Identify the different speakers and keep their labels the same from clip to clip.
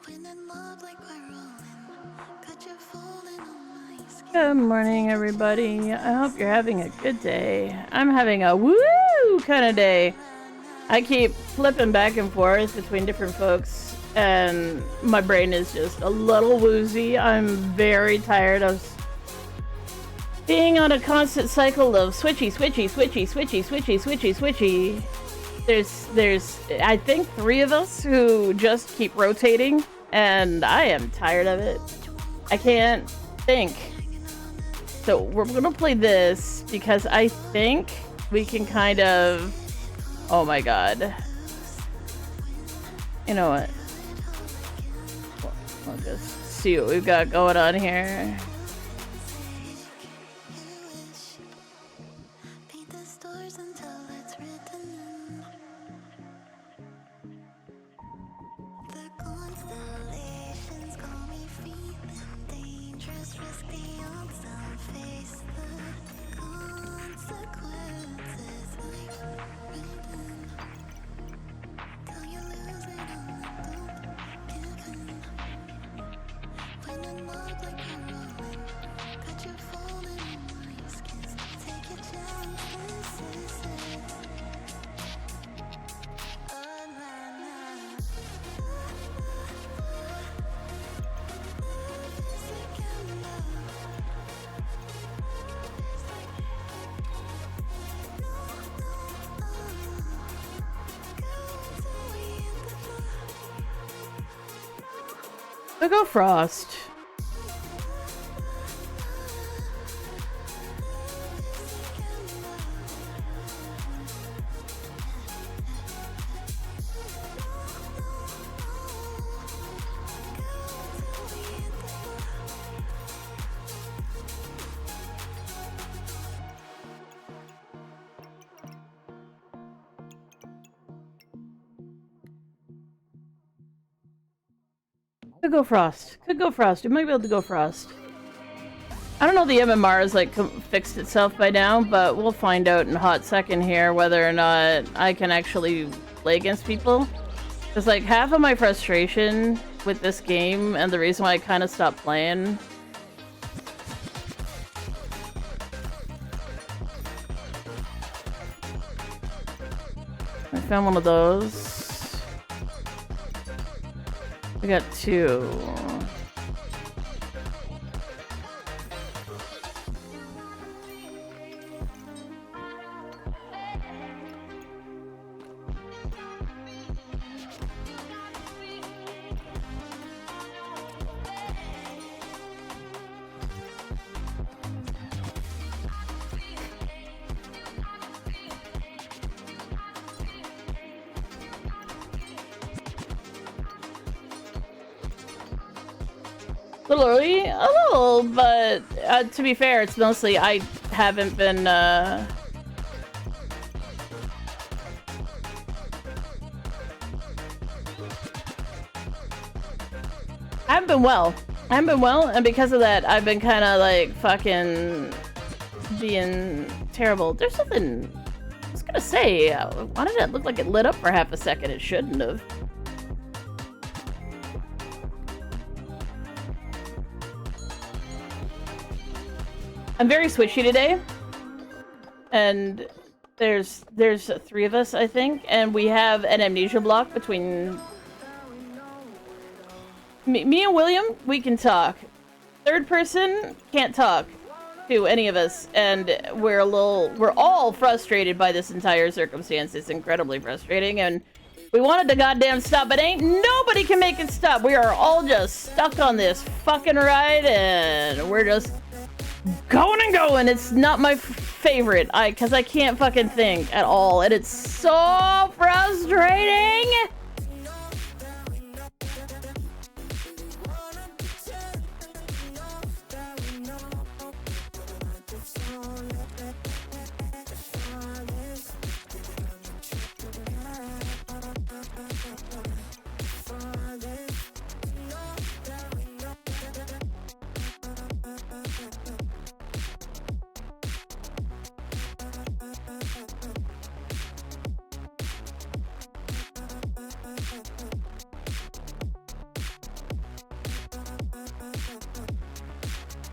Speaker 1: Good morning, everybody. I hope you're having a good day. I'm having a woo kind of day. I keep flipping back and forth between different folks, and my brain is just a little woozy. I'm very tired of being on a constant cycle of switchy. There's I think 3 of us who just keep rotating, and I am tired of it. I can't think. So we're gonna play this because I think we can kind of... Oh my god. You know what? We'll just see what we've got going on here. I'll go Frost. Could go Frost. Could go Frost. We might be able to go Frost. I don't know if the MMR has like fixed itself by now, but we'll find out in a hot second here whether or not I can actually play against people. Because like half of my frustration with this game and the reason why I kind of stopped playing I found one of those. We got 2. A little early? A little, but to be fair, it's mostly I haven't been, I haven't been well. I haven't been well, and because of that, I've been kind of like fucking being terrible. There's something I was gonna say. Why did it look like it lit up for half a second? It shouldn't have. I'm very switchy today, and there's 3 of us, I think, and we have an amnesia block between me and William. We can talk. Third person can't talk to any of us, and we're all frustrated by this entire circumstance. It's incredibly frustrating, and we wanted to goddamn stop, but ain't nobody can make it stop. We are all just stuck on this fucking ride, and we're just going and going. It's not my favorite, because I can't fucking think at all, and it's so frustrating.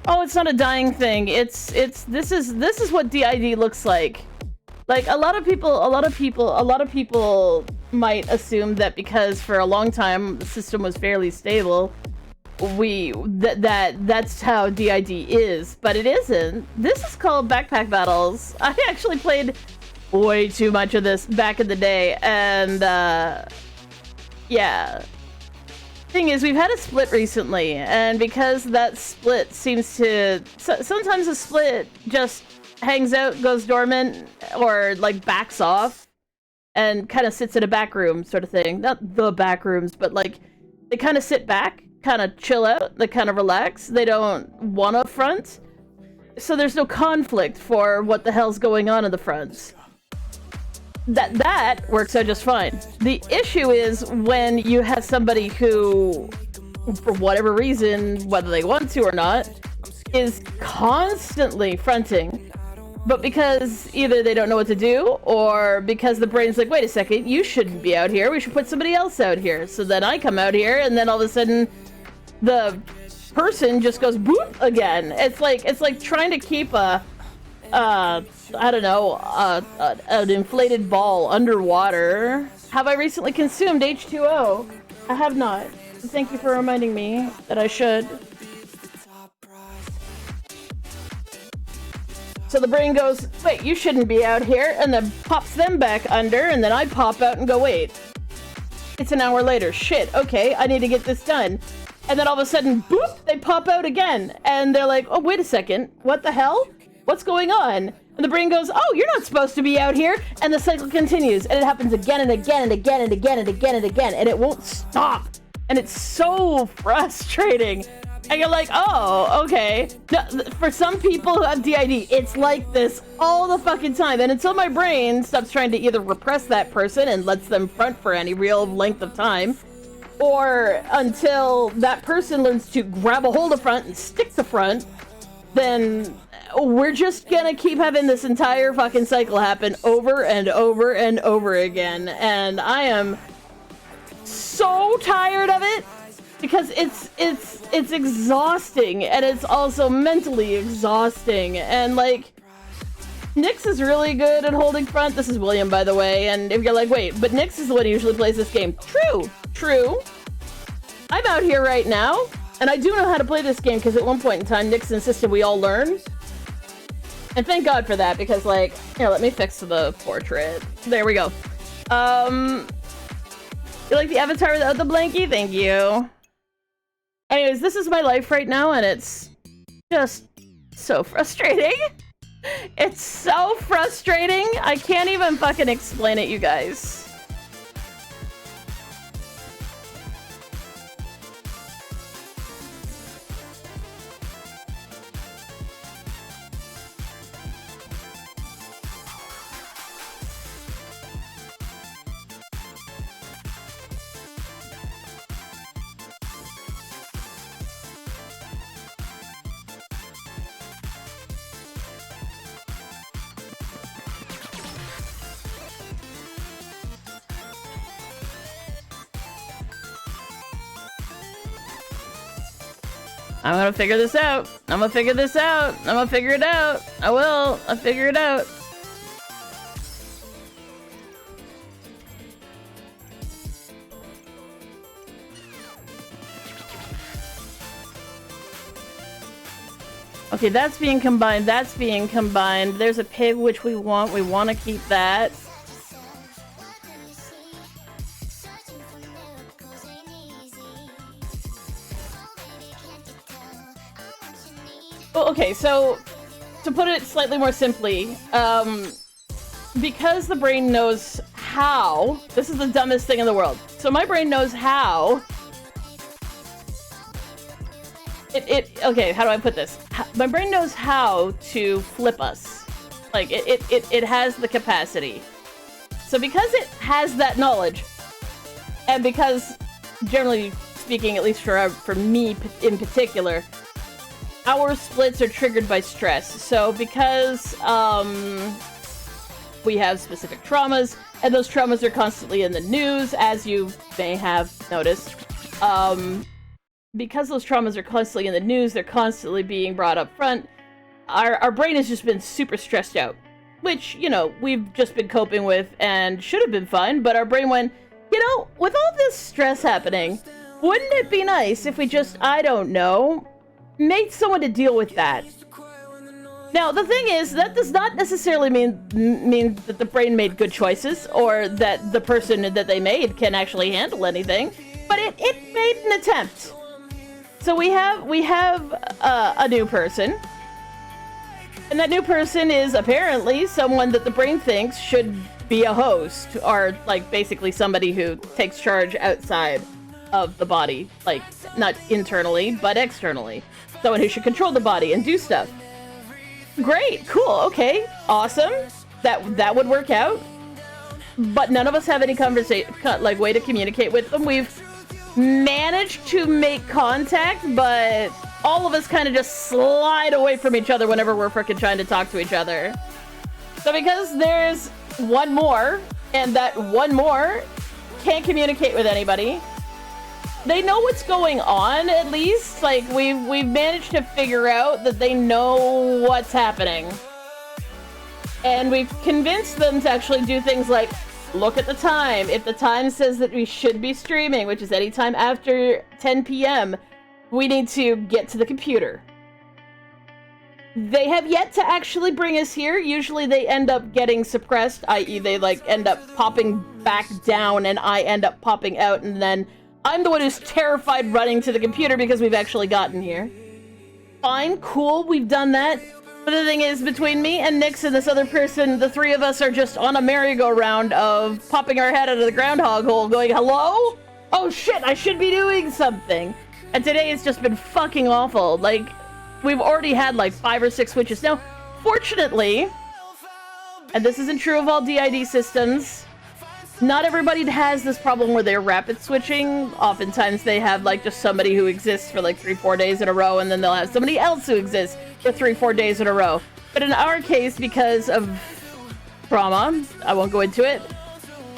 Speaker 1: Oh, it's not a dying thing. This is what DID looks like. Like a lot of people might assume that because for a long time the system was fairly stable, that's how DID is, but it isn't. This is called backpack battles. I actually played way too much of this back in the day, and yeah. Thing is, we've had a split recently, and because that split seems to... sometimes a split just hangs out, goes dormant, or, like, backs off, and kind of sits in a back room sort of thing. Not the back rooms, but, like, they kind of sit back, kind of chill out, they kind of relax, they don't want to front, so there's no conflict for what the hell's going on in the fronts. That works out just fine. The issue is when you have somebody who, for whatever reason, whether they want to or not, is constantly fronting, but because either they don't know what to do, or because the brain's like, wait a second, you shouldn't be out here, we should put somebody else out here. So then I come out here, and then all of a sudden, the person just goes boop again. It's like trying to keep I don't know, an inflated ball underwater. Have I recently consumed H2O? I have not. Thank you for reminding me that I should. So the brain goes, wait, you shouldn't be out here, and then pops them back under, and then I pop out and go, wait. It's an hour later. Shit, okay, I need to get this done. And then all of a sudden, boop, they pop out again. And they're like, oh, wait a second, what the hell? What's going on? And the brain goes, oh, you're not supposed to be out here. And the cycle continues. And it happens again and again and again and again and again and again. And it won't stop. And it's so frustrating. And you're like, oh, okay. No, for some people who have DID, it's like this all the fucking time. And until my brain stops trying to either repress that person and lets them front for any real length of time, or until that person learns to grab a hold of front and stick to front, then we're just gonna keep having this entire fucking cycle happen over and over and over again. And I am so tired of it because it's exhausting, and it's also mentally exhausting. And like, Nyx is really good at holding front. This is William, by the way. And if you're like, wait, but Nyx is the one who usually plays this game. True. I'm out here right now, and I do know how to play this game because at one point in time, Nyx insisted we all learn. And thank God for that, because, like, here, let me fix the portrait. There we go. You like the avatar without the blankie? Thank you. Anyways, this is my life right now, and it's just so frustrating. It's so frustrating. I can't even fucking explain it, you guys. I'm gonna figure this out. I'm gonna figure this out. I'm gonna figure it out. I will. I'll figure it out. Okay, that's being combined. That's being combined. There's a pig, which we want. We want to keep that. Okay, so to put it slightly more simply, because the brain knows how, this is the dumbest thing in the world. So my brain knows how. Okay, how do I put this? My brain knows how to flip us. Like, it has the capacity. So because it has that knowledge, and because, generally speaking, at least for me in particular, our splits are triggered by stress. So because we have specific traumas, and those traumas are constantly in the news, as you may have noticed, because those traumas are constantly in the news, they're constantly being brought up front, our brain has just been super stressed out. Which, you know, we've just been coping with and should have been fine, but our brain went, you know, with all this stress happening, wouldn't it be nice if we just, I don't know, made someone to deal with that? Now, the thing is, that does not necessarily mean that the brain made good choices, or that the person that they made can actually handle anything, but it made an attempt. So we have a new person, and that new person is apparently someone that the brain thinks should be a host, or like basically somebody who takes charge outside of the body, like not internally but externally, someone who should control the body and do stuff. Great, cool, okay, awesome. That would work out. But none of us have any way to communicate with them. We've managed to make contact, but all of us kind of just slide away from each other whenever we're frickin' trying to talk to each other. So because there's one more, and that one more can't communicate with anybody, they know what's going on, at least. Like, we've managed to figure out that they know what's happening. And we've convinced them to actually do things like, look at the time. If the time says that we should be streaming, which is any time after 10 p.m., we need to get to the computer. They have yet to actually bring us here. Usually they end up getting suppressed, i.e. they like end up popping back down and I end up popping out, and then I'm the one who's terrified running to the computer because we've actually gotten here. Fine, cool, we've done that. But the thing is, between me and Nix and this other person, the three of us are just on a merry-go-round of popping our head out of the groundhog hole going, hello? Oh shit, I should be doing something. And today has just been fucking awful. Like, we've already had like 5 or 6 switches. Now, fortunately, and this isn't true of all DID systems, not everybody has this problem where they're rapid switching. Oftentimes they have like just somebody who exists for like 3-4 days in a row, and then they'll have somebody else who exists for 3-4 days in a row. But in our case, because of trauma, I won't go into it,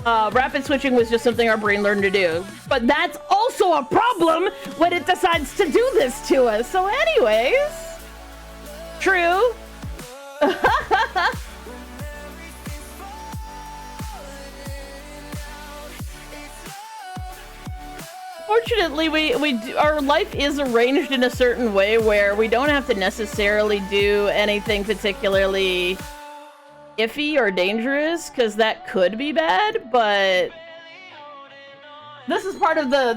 Speaker 1: rapid switching was just something our brain learned to do. But that's also a problem when it decides to do this to us. So anyways, true. Fortunately, our life is arranged in a certain way where we don't have to necessarily do anything particularly iffy or dangerous, because that could be bad. But this is part of the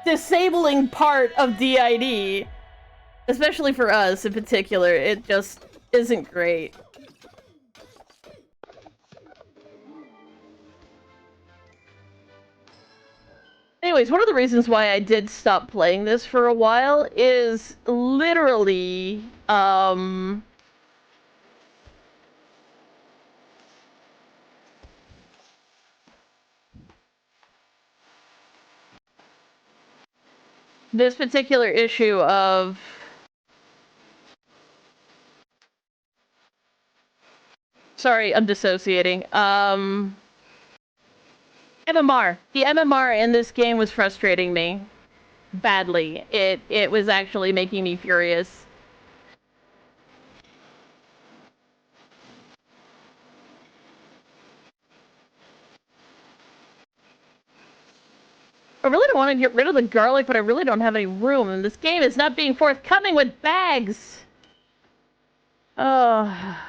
Speaker 1: disabling part of DID, especially for us in particular. It just isn't great. Anyways, one of the reasons why I did stop playing this for a while is literally, this particular issue of sorry, I'm dissociating. MMR. The MMR in this game was frustrating me badly. It was actually making me furious. I really don't want to get rid of the garlic, but I really don't have any room, and this game is not being forthcoming with bags. Oh.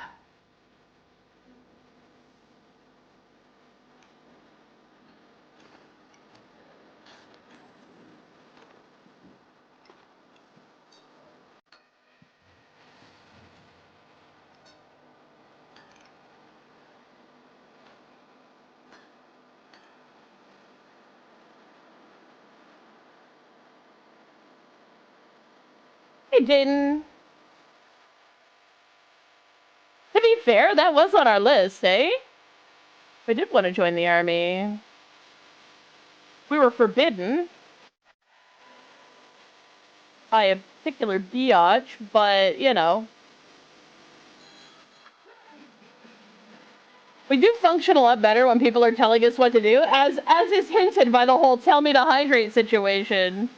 Speaker 1: Hey, Jaden. To be fair, that was on our list, eh? We did want to join the army. We were forbidden by a particular biatch, but, you know. We do function a lot better when people are telling us what to do, as is hinted by the whole tell me to hydrate situation.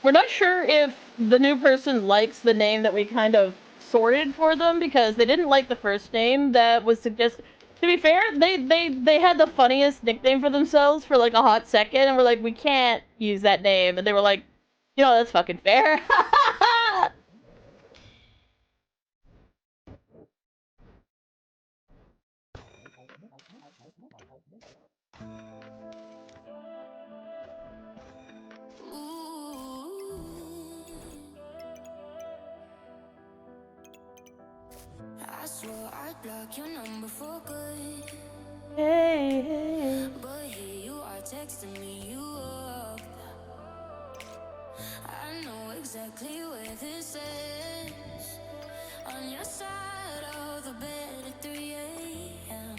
Speaker 1: We're not sure if the new person likes the name that we kind of sorted for them, because they didn't like the first name that was suggested. To be fair, they had the funniest nickname for themselves for like a hot second, and we're like, we can't use that name, and they were like, you know, that's fucking fair.
Speaker 2: I swore I'd block your number for good.
Speaker 1: Hey.
Speaker 2: But here you are texting me, you up. I know exactly where this is. On your side of the bed at 3 a.m.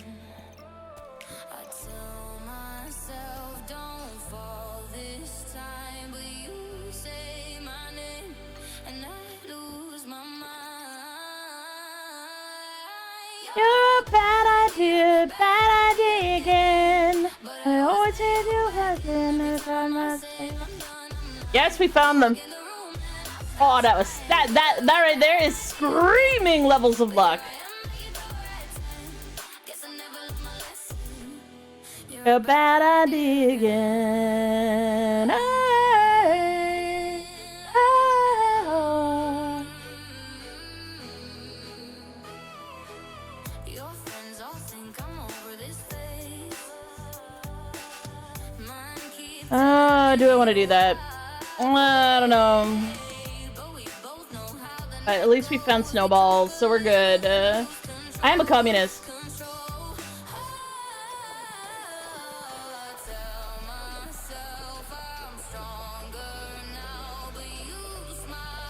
Speaker 2: I tell myself don't fall this time, but you say my name and I lose my mind.
Speaker 1: You're a bad idea again. I always said you happen if I must say. Yes, we found them. Oh, that was that right there is screaming levels of luck. You're a bad idea again. Do I want to do that? I don't know. But at least we found snowballs, so we're good. I am a communist.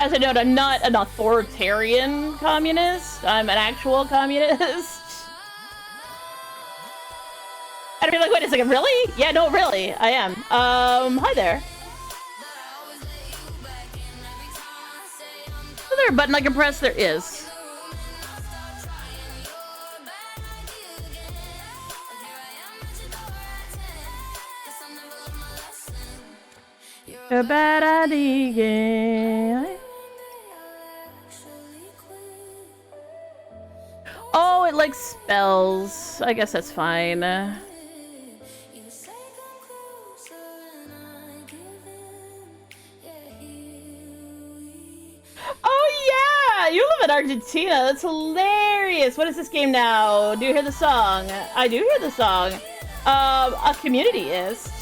Speaker 1: As I note, I'm not an authoritarian communist. I'm an actual communist. And you're like, wait a second, really? Yeah, no, really, I am. Hi there. Is there a button I can press? There is. A bad idea. Oh, it likes spells. I guess that's fine. Oh yeah! You live in Argentina. That's hilarious. What is this game now? Do you hear the song? I do hear the song. A communityist.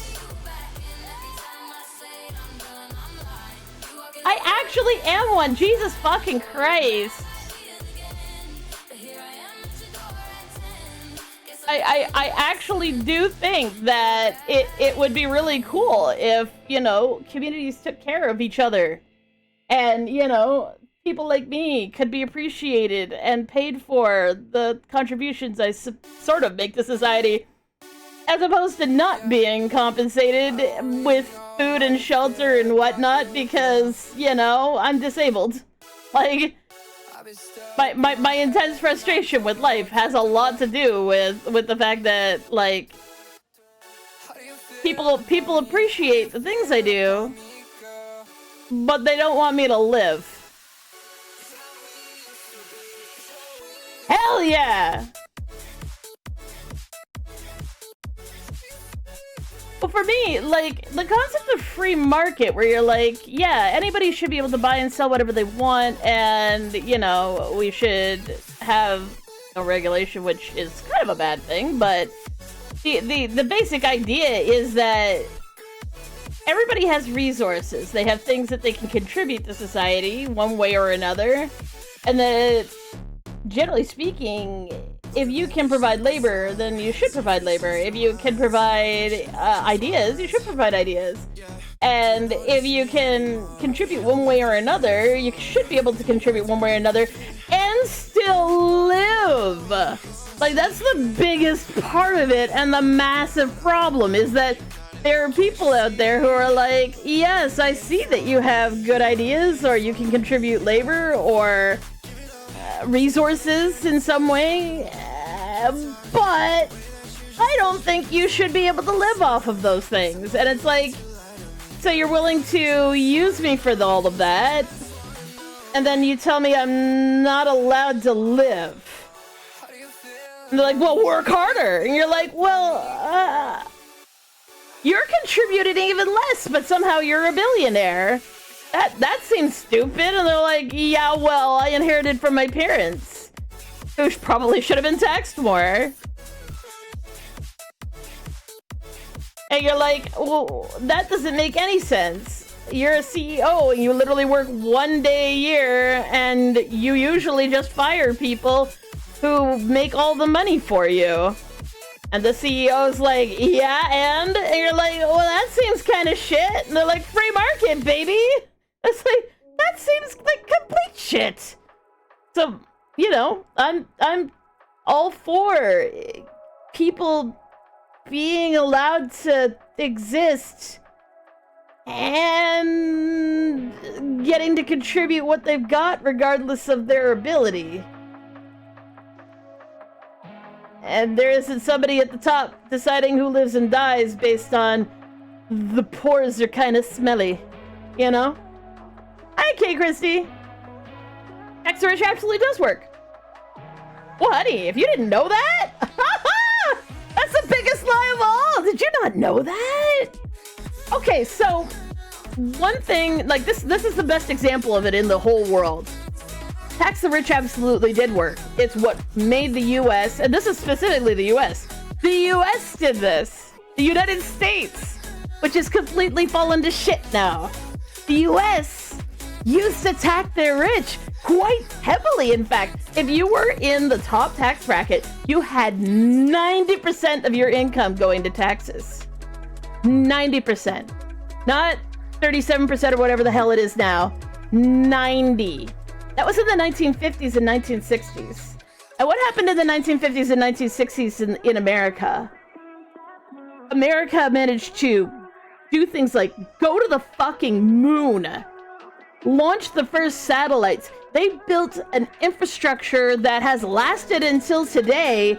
Speaker 1: I actually am one. Jesus fucking Christ. I actually do think that it would be really cool if, you know, communities took care of each other. And, you know, people like me could be appreciated and paid for the contributions I sort of make to society, as opposed to not being compensated with food and shelter and whatnot because, you know, I'm disabled. Like, my intense frustration with life has a lot to do with the fact that, like, people appreciate the things I do, but they don't want me to live. Hell yeah! Well, for me, like, the concept of free market, where you're like, yeah, anybody should be able to buy and sell whatever they want, and, you know, we should have no regulation, which is kind of a bad thing, but the basic idea is that everybody has resources. They have things that they can contribute to society one way or another, and that, generally speaking, if you can provide labor, then you should provide labor. If you can provide ideas, you should provide ideas. And if you can contribute one way or another, you should be able to contribute one way or another and still live. Like, that's the biggest part of it, and the massive problem is that there are people out there who are like, yes, I see that you have good ideas, or you can contribute labor, or resources in some way, but I don't think you should be able to live off of those things. And it's like, So you're willing to use me for all of that, and then you tell me I'm not allowed to live. And they're like, well, work harder. And you're like, well, you're contributing even less, but somehow you're a billionaire. That seems stupid. And they're like, yeah, well, I inherited from my parents, who probably should have been taxed more. And you're like, well, that doesn't make any sense. You're a CEO and you literally work 1 day a year, and you usually just fire people who make all the money for you. And the CEO's like, yeah, and you're like, well, that seems kind of shit. And they're like, free market, baby. It's like, that seems like complete shit. So, you know, I'm all for people being allowed to exist and getting to contribute what they've got regardless of their ability. And there isn't somebody at the top deciding who lives and dies based on the pores are kind of smelly, you know? Hi, K. Christie. Tax the rich absolutely does work. Well, honey, if you didn't know that, that's the biggest lie of all. Did you not know that? Okay, so one thing, like this is the best example of it in the whole world. Tax the rich absolutely did work. It's what made the US, and this is specifically the US. The US did this. The United States, which has completely fallen to shit now. The US used to tax their rich quite heavily. In fact, if you were in the top tax bracket, you had 90% of your income going to taxes. 90%. Not 37% or whatever the hell it is now. 90. That was in the 1950s and 1960s. And what happened in the 1950s and 1960s in America? America managed to do things like go to the fucking moon, launch the first satellites. They built an infrastructure that has lasted until today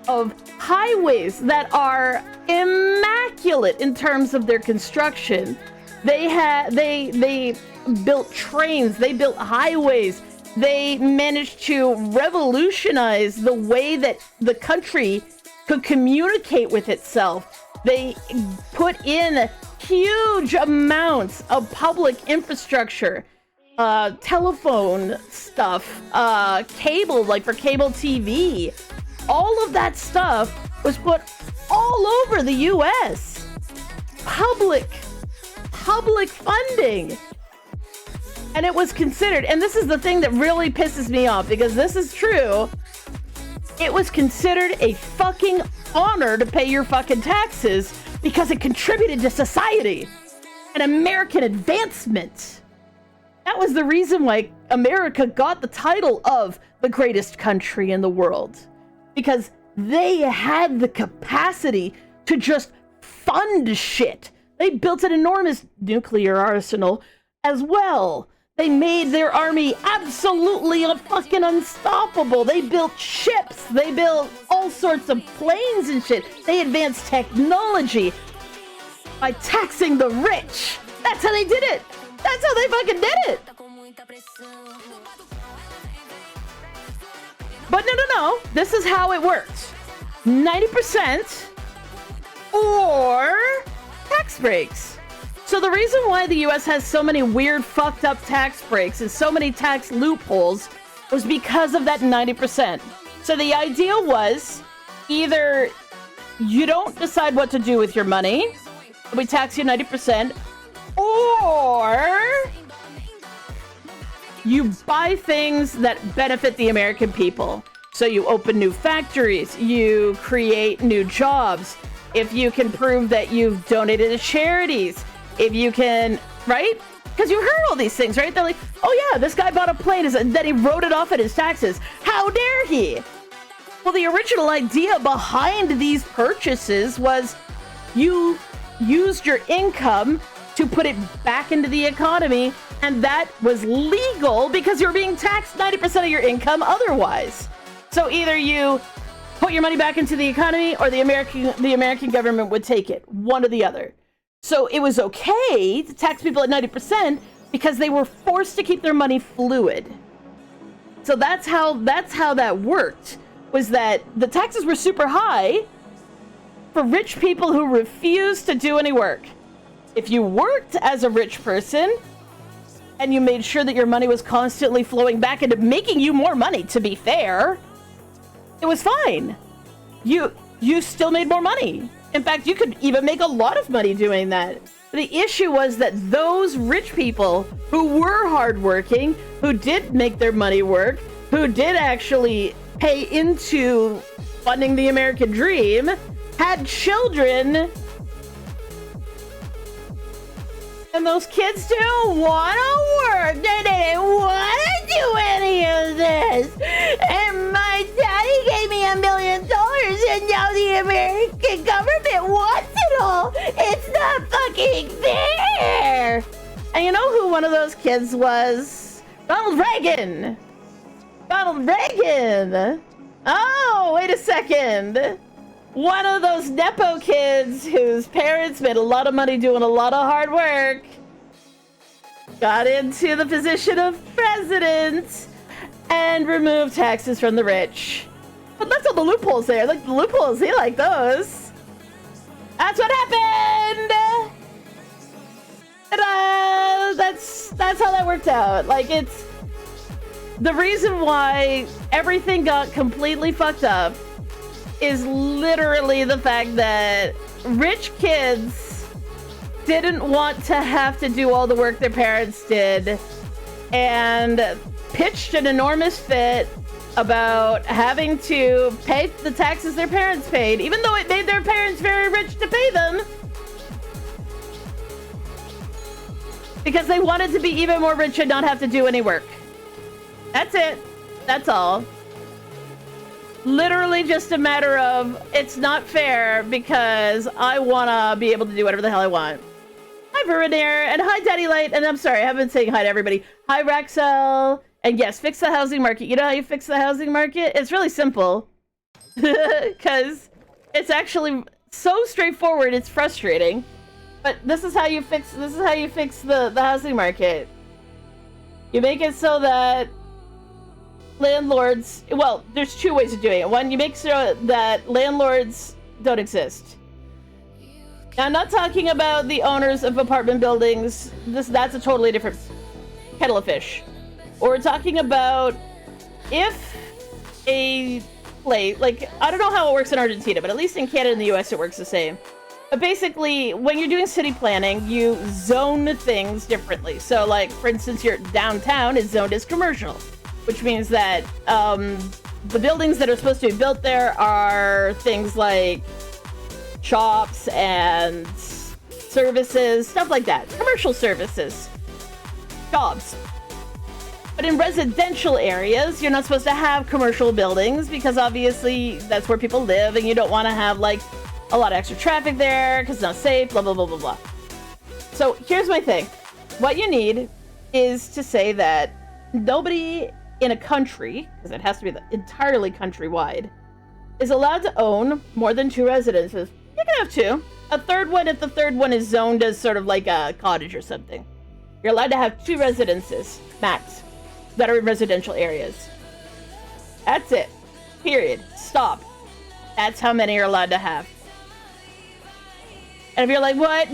Speaker 1: of highways that are immaculate in terms of their construction. They built trains, they built highways, they managed to revolutionize the way that the country could communicate with itself. They put in huge amounts of public infrastructure, telephone stuff, cable, like for cable TV. All of that stuff was put all over the US. Public funding. And it was considered, and this is the thing that really pisses me off, because this is true, it was considered a fucking honor to pay your fucking taxes because it contributed to society and American advancement. That was the reason why America got the title of the greatest country in the world, because they had the capacity to just fund shit. They built an enormous nuclear arsenal as well. They made their army absolutely fucking unstoppable. They built ships. They built all sorts of planes and shit. They advanced technology by taxing the rich. That's how they did it. That's how they fucking did it. But no. This is how it works. 90% or tax breaks. So the reason why the US has so many weird, fucked up tax breaks and so many tax loopholes was because of that 90%. So the idea was either you don't decide what to do with your money, we tax you 90%, or you buy things that benefit the American people. So you open new factories, you create new jobs. If you can prove that you've donated to charities, if you can, right? Because you heard all these things, right? They're like, oh yeah, this guy bought a plane and then he wrote it off at his taxes. How dare he? Well, the original idea behind these purchases was you used your income to put it back into the economy, and that was legal because you're being taxed 90% of your income otherwise. So either you put your money back into the economy or the American government would take it, one or the other. So it was okay to tax people at 90% because they were forced to keep their money fluid. So that's how that worked, was that the taxes were super high for rich people who refused to do any work. If you worked as a rich person and you made sure that your money was constantly flowing back into making you more money, to be fair, it was fine. You still made more money. In fact, you could even make a lot of money doing that. The issue was that those rich people who were hardworking, who did make their money work, who did actually pay into funding the American dream, had children. And those kids don't want to work. They didn't want to do any of this. And my daddy gave me $1 million, and now the American government wants it all. It's not fucking fair. And you know who one of those kids was? Ronald Reagan. Ronald Reagan. Oh, wait a second. One of those Nepo kids whose parents made a lot of money doing a lot of hard work got into the position of president and removed taxes from the rich. But that's all the loopholes there. Like the loopholes, he like those. That's what happened. Ta-da! That's how that worked out. Like, it's the reason why everything got completely fucked up is literally the fact that rich kids didn't want to have to do all the work their parents did and pitched an enormous fit about having to pay the taxes their parents paid, even though it made their parents very rich to pay them, because they wanted to be even more rich and not have to do any work. That's it. That's all. Literally just a matter of, it's not fair because I want to be able to do whatever the hell I want. Hi, Verinair, and hi, Daddy Light, and I'm sorry, I haven't been saying hi to everybody. Hi, Raxel, and yes, fix the housing market. You know how you fix the housing market? It's really simple. Because it's actually so straightforward, it's frustrating. But this is how you fix the housing market. You make it so that landlords, well, there's two ways of doing it. One, you make sure that landlords don't exist. Now, I'm not talking about the owners of apartment buildings. That's a totally different kettle of fish. Or we're talking about if a place, like, I don't know how it works in Argentina, but at least in Canada and the US it works the same. But basically, when you're doing city planning, you zone things differently. So, like, for instance, your downtown is zoned as commercial, which means that the buildings that are supposed to be built there are things like shops and services, stuff like that. Commercial services. Jobs. But in residential areas, you're not supposed to have commercial buildings because obviously that's where people live and you don't want to have, like, a lot of extra traffic there because it's not safe, blah, blah, blah, blah, blah. So here's my thing. What you need is to say that nobody in a country, because it has to be entirely countrywide, is allowed to own more than 2 residences. You can have 2. A third one if the third one is zoned as sort of like a cottage or something. You're allowed to have 2 residences, max, that are in residential areas. That's it. Period. Stop. That's how many you're allowed to have. And if you're like, what?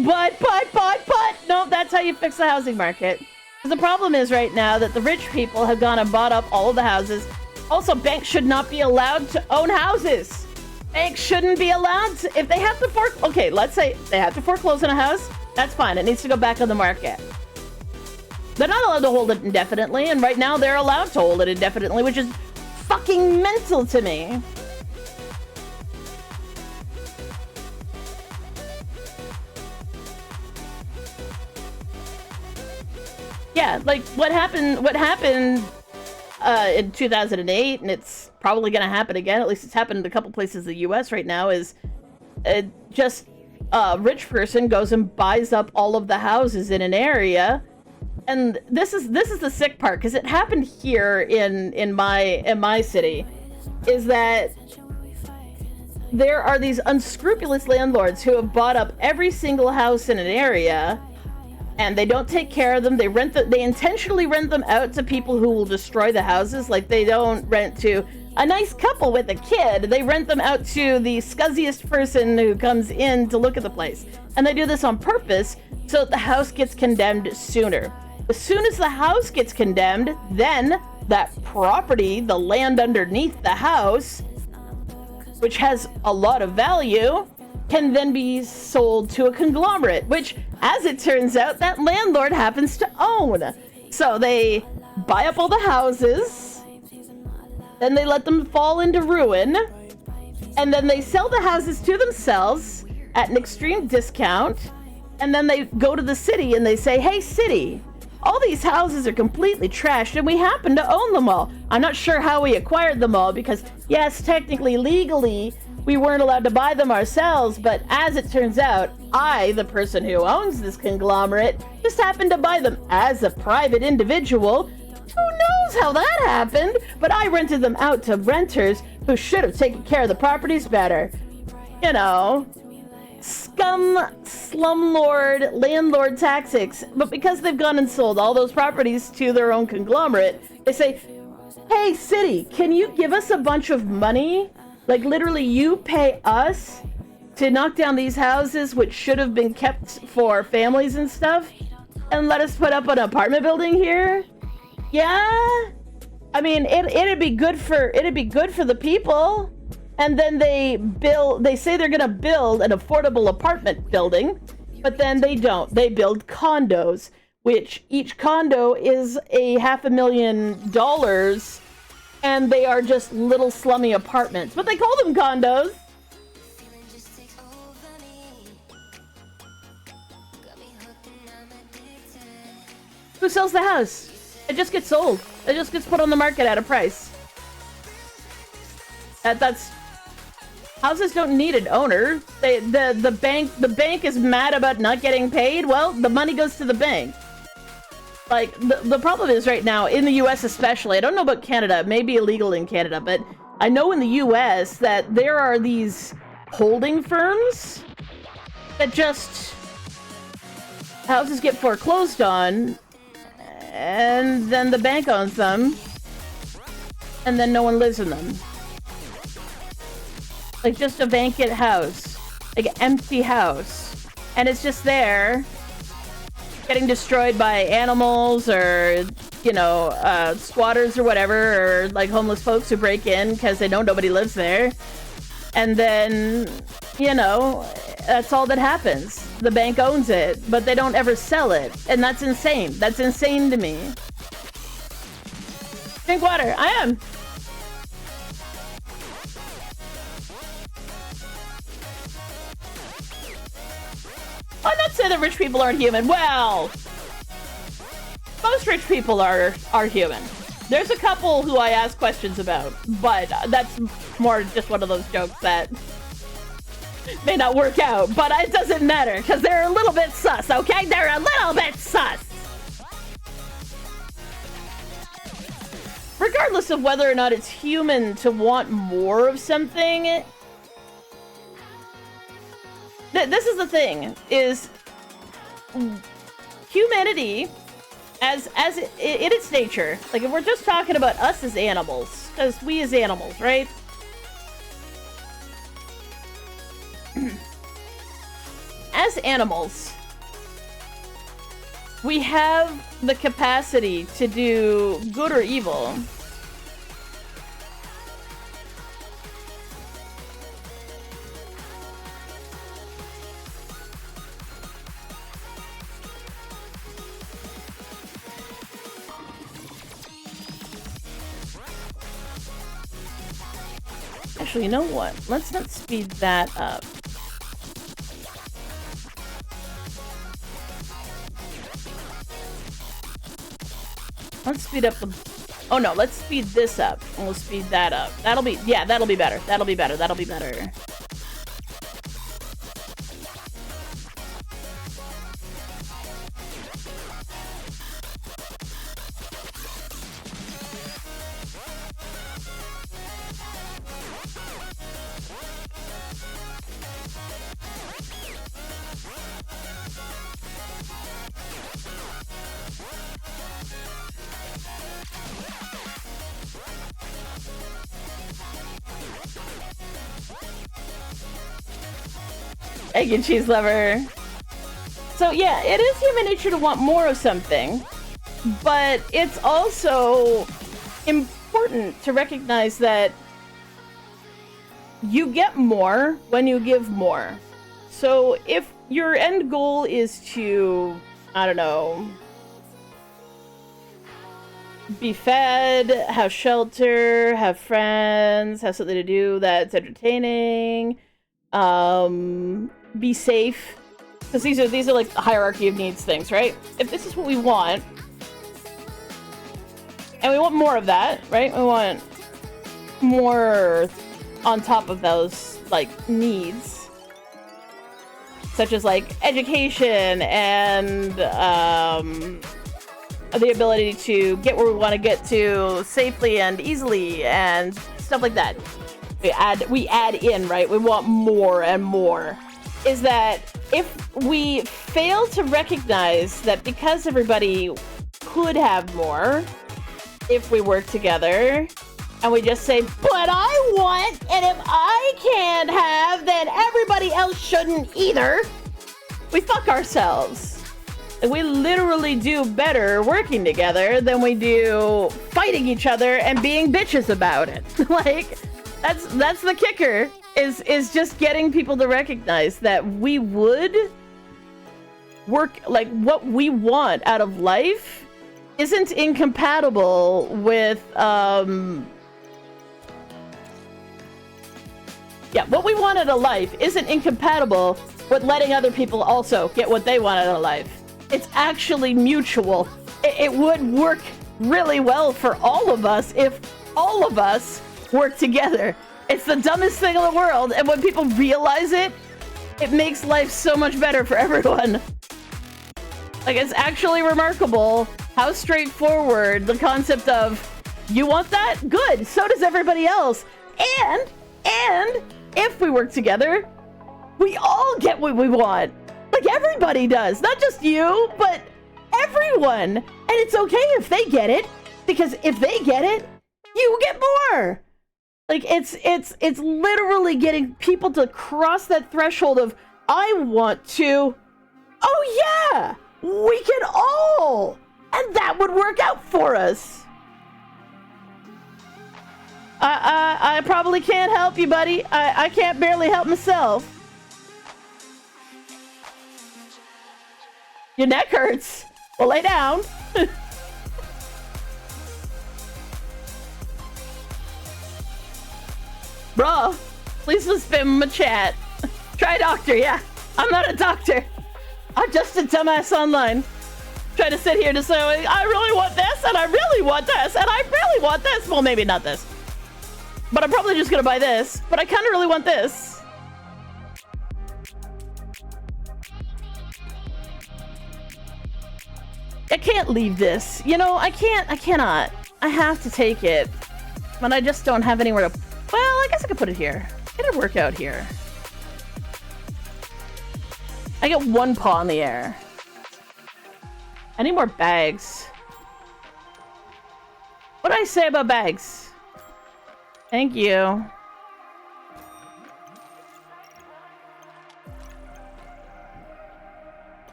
Speaker 1: No, that's how you fix the housing market. Because the problem is right now that the rich people have gone and bought up all of the houses. Also, banks should not be allowed to own houses. Banks shouldn't be allowed to, if they have to okay, let's say they have to foreclose on a house, that's fine. It needs to go back on the market. They're not allowed to hold it indefinitely, and right now they're allowed to hold it indefinitely, which is fucking mental to me. Yeah, like what happened in 2008, and it's probably going to happen again, at least it's happened in a couple places in the US right now, is just a rich person goes and buys up all of the houses in an area. And this is the sick part, because it happened here in my city, is that there are these unscrupulous landlords who have bought up every single house in an area, and they don't take care of them. They intentionally rent them out to people who will destroy the houses. Like, they don't rent to a nice couple with a kid. They rent them out to the scuzziest person who comes in to look at the place. And they do this on purpose so that the house gets condemned sooner. As soon as the house gets condemned, then that property, the land underneath the house, which has a lot of value, can then be sold to a conglomerate, which, as it turns out, that landlord happens to own. So they buy up all the houses, then they let them fall into ruin, and then they sell the houses to themselves at an extreme discount, and then they go to the city and they say, hey, city, all these houses are completely trashed and we happen to own them all. I'm not sure how we acquired them all because, yes, technically, legally, we weren't allowed to buy them ourselves, but as it turns out, I, the person who owns this conglomerate, just happened to buy them as a private individual. Who knows how that happened? But I rented them out to renters who should have taken care of the properties better. You know, slumlord, landlord tactics. But because they've gone and sold all those properties to their own conglomerate, they say, hey, city, can you give us a bunch of money? Like, literally, you pay us to knock down these houses, which should have been kept for families and stuff, and let us put up an apartment building here? Yeah? I mean, it'd be good for the people. And then they say they're gonna build an affordable apartment building, but then they don't. They build condos, which each condo is a $500,000, and they are just little slummy apartments, but they call them condos. Who sells the house? It just gets sold. It just gets put on the market at a price. That's houses don't need an owner. The bank is mad about not getting paid. Well, the money goes to the bank. Like, the problem is right now, in the US especially, I don't know about Canada, it may be illegal in Canada, but I know in the US that there are these holding firms that just, houses get foreclosed on, and then the bank owns them, and then no one lives in them. Like, just a vacant house, like an empty house, and it's just there, getting destroyed by animals or, you know, squatters or whatever, or like homeless folks who break in because they know nobody lives there. And then, you know, that's all that happens. The bank owns it, but they don't ever sell it. And that's insane. That's insane to me. Drink water. I am. I'm not saying that rich people aren't human. Well, most rich people are human. There's a couple who I ask questions about, but that's more just one of those jokes that may not work out, but it doesn't matter, because they're a little bit sus, okay? They're a little bit sus! Regardless of whether or not it's human to want more of something, this is the thing, is humanity, as in its nature, like if we're just talking about us as animals, because we as animals, right? As animals, we have the capacity to do good or evil. Actually, you know what? Let's not speed that up. Let's speed up the... Oh no, let's speed this up. And we'll speed that up. That'll be... Yeah, that'll be better. That'll be better. That'll be better. Egg and cheese lover. So yeah, it is human nature to want more of something, but it's also important to recognize that you get more when you give more. So if your end goal is to, I don't know, be fed, have shelter, have friends, have something to do that's entertaining, be safe, because these are like the hierarchy of needs things, right? If this is what we want, and we want more of that, right? We want more on top of those like needs, such as like education and the ability to get where we want to get to safely and easily and stuff like that. We add in, right? We want more and more. Is that if we fail to recognize that because everybody could have more if we work together, and we just say, but I want, and if I can't have, then everybody else shouldn't either, we fuck ourselves. And we literally do better working together than we do fighting each other and being bitches about it. Like, that's the kicker, is just getting people to recognize that we would work, like, what we want out of life isn't incompatible with, what we want out of life isn't incompatible with letting other people also get what they want out of life. It's actually mutual. It would work really well for all of us if all of us work together. It's the dumbest thing in the world, and when people realize it, it makes life so much better for everyone. Like, it's actually remarkable how straightforward the concept of, you want that? Good, so does everybody else. And if we work together, we all get what we want. Like, everybody does. Not just you, but everyone. And it's okay if they get it, because if they get it, you get more. Like, it's literally getting people to cross that threshold of, I want to, oh yeah, we can all, and that would work out for us. I probably can't help you, buddy. I can't barely help myself. Your neck hurts. Well, lay down. Bruh, please don't spam my chat. Try doctor, yeah. I'm not a doctor. I'm just a dumbass online. Trying to sit here to say, I really want this, and I really want this, and I really want this. Well, maybe not this. But I'm probably just gonna buy this. But I kinda really want this. I can't leave this. You know, I cannot. I have to take it. But I just don't have anywhere to... Well, I guess I could put it here. It'll work out here. I get one paw in the air. I need more bags. What did I say about bags? Thank you.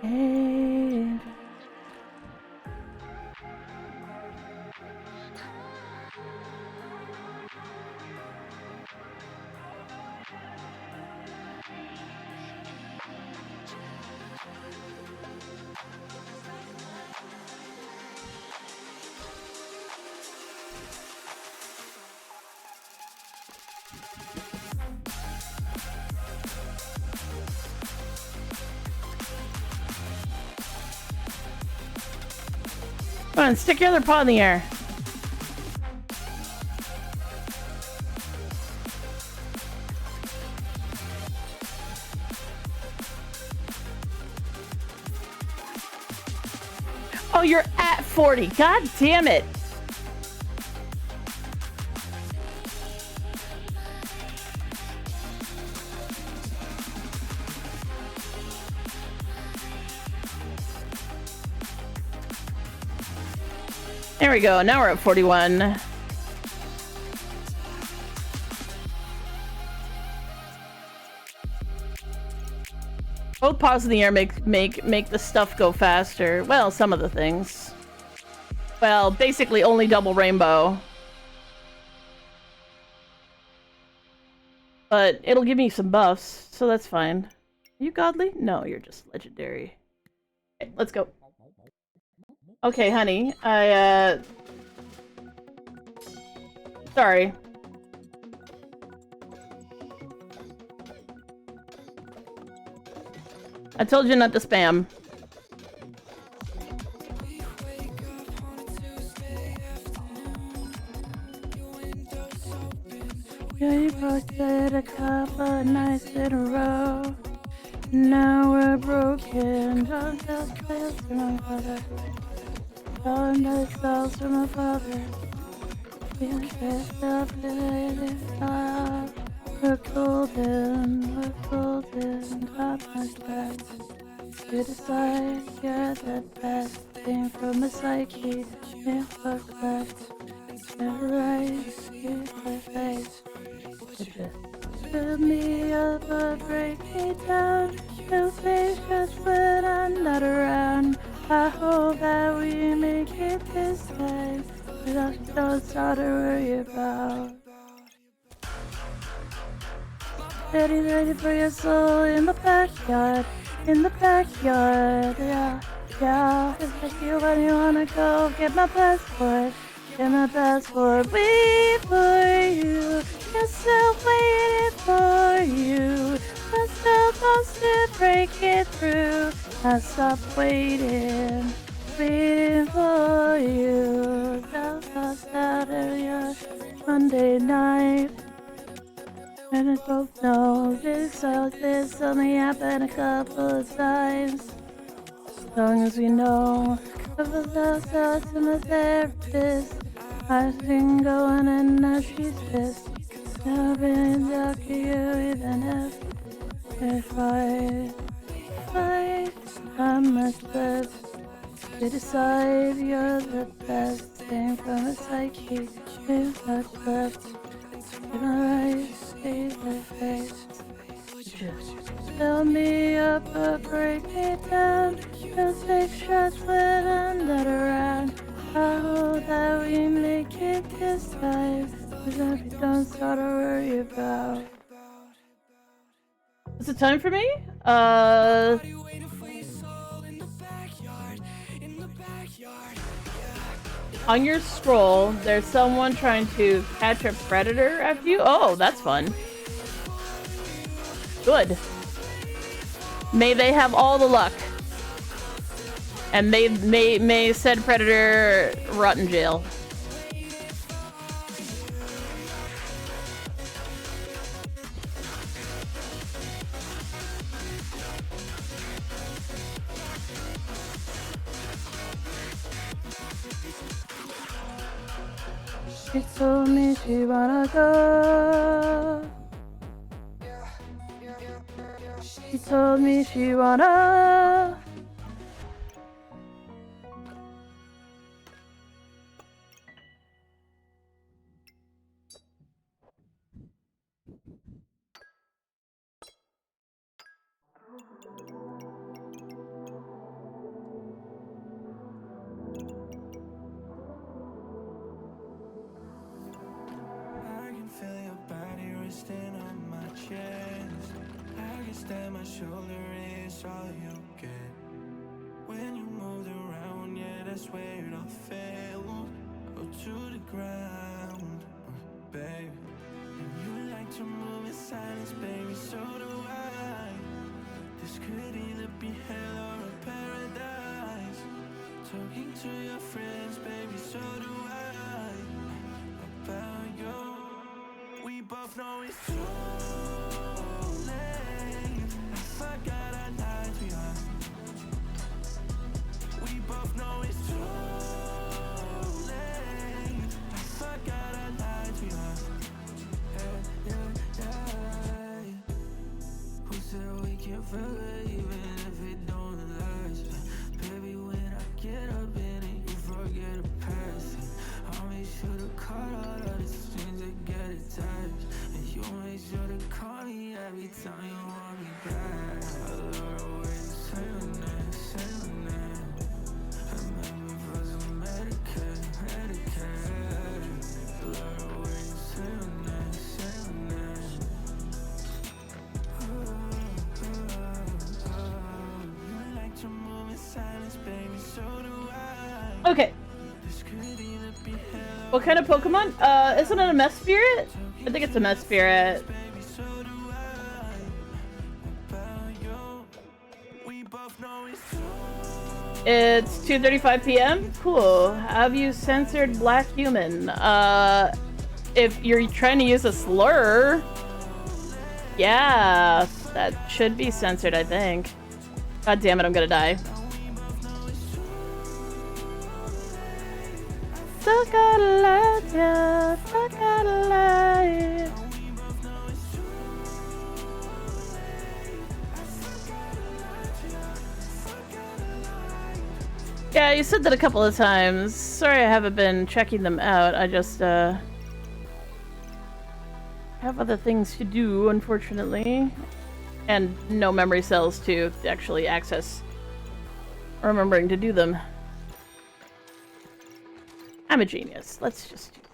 Speaker 1: And... Come on, stick your other paw in the air. Oh, you're at 40. God damn it. There we go. Now we're at 41. Both paws in the air make the stuff go faster. Well, some of the things. Well, basically only double rainbow. But it'll give me some buffs, so that's fine. Are you godly? No, you're just legendary. Okay, let's go. Okay, honey. Sorry. I told you not to spam. Yeah, you posted a couple of nights in a row. Now we're broken. Don't tell tales to my father. Don't tell tales to my father. We're golden, top my sweat. You decide you're the best thing from my psyche. You look left, never right, you my face. You just fill me up or break me down. You'll face just when I'm not around. I hope that we make it this time. Don't start to worry about. Ready for your soul in the backyard, yeah. If it's you when you wanna go, get my passport, wait for you, yes I'm waiting for you, I'm supposed to break it through, I stop waiting for you, just out of your Monday night. And I both know this only happened a couple of times. As long as we know, I was out to my therapist. I've been going and now she's pissed. I've been talking to you even if I'm much less. You decide you're the best thing from a psyche. You've got left. In my eyes, see the face. Just fill me up or break me down. You'll take shots when I'm not around. I hope that we make it this time. Cause if you don't start to worry about. Is it time for me? On your scroll, there's someone trying to catch a predator after you. Oh, that's fun. Good. May they have all the luck. And may said predator rot in jail. She told me she wanna go. She told me she wanna.
Speaker 3: My shoulder is all you get. When you moved around, yeah, that's where it all fell. Oh, to the ground, babe. And you like to move in silence, baby, so do I. This could either be hell or a paradise. Talking to your friends, baby, so do I. About you, we both know it's true. Forgot I lied to you. We both know it's too late. I forgot I lied to you. Yeah. Who said we can't forget even if it don't last? Baby, when I get up in it, you forget the past. I'll make sure to cut all of the strings that get attached. And you make sure to call me at every time you want me back. I love the way you saying that, saying that. I remember for some Medicaid, Medicaid. I love the way you saying that, saying that. You like to move in silence, baby, so do I.
Speaker 1: Okay.
Speaker 3: This could either be hell.
Speaker 1: What kind of Pokemon? Isn't it a mess spirit? I think it's a mess spirit. It's 2:35 p.m. Cool. Have you censored Black Human? If you're trying to use a slur, yeah, that should be censored, I think. God damn it, I'm gonna die. So gotta let ya, so gotta lie. Yeah, you said that a couple of times. Sorry I haven't been checking them out. I just, have other things to do, unfortunately. And no memory cells to actually access remembering to do them. I'm a genius. Let's just do it.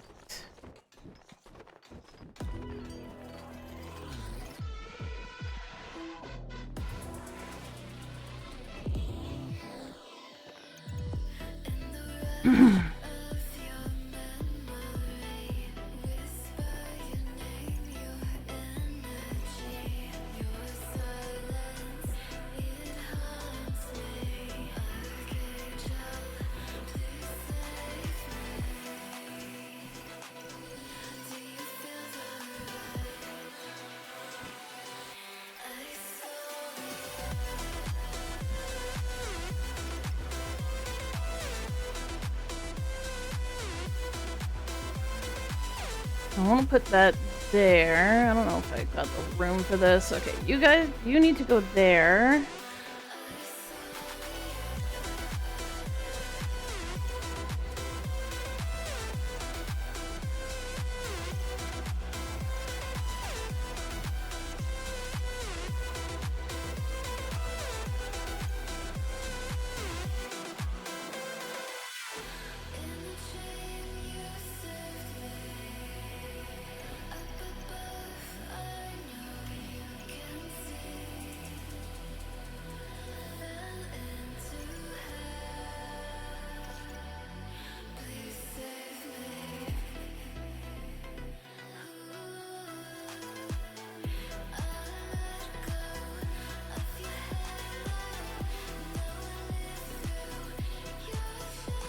Speaker 1: I want to put that there. I don't know if I got the room for this. Okay, you guys, you need to go there.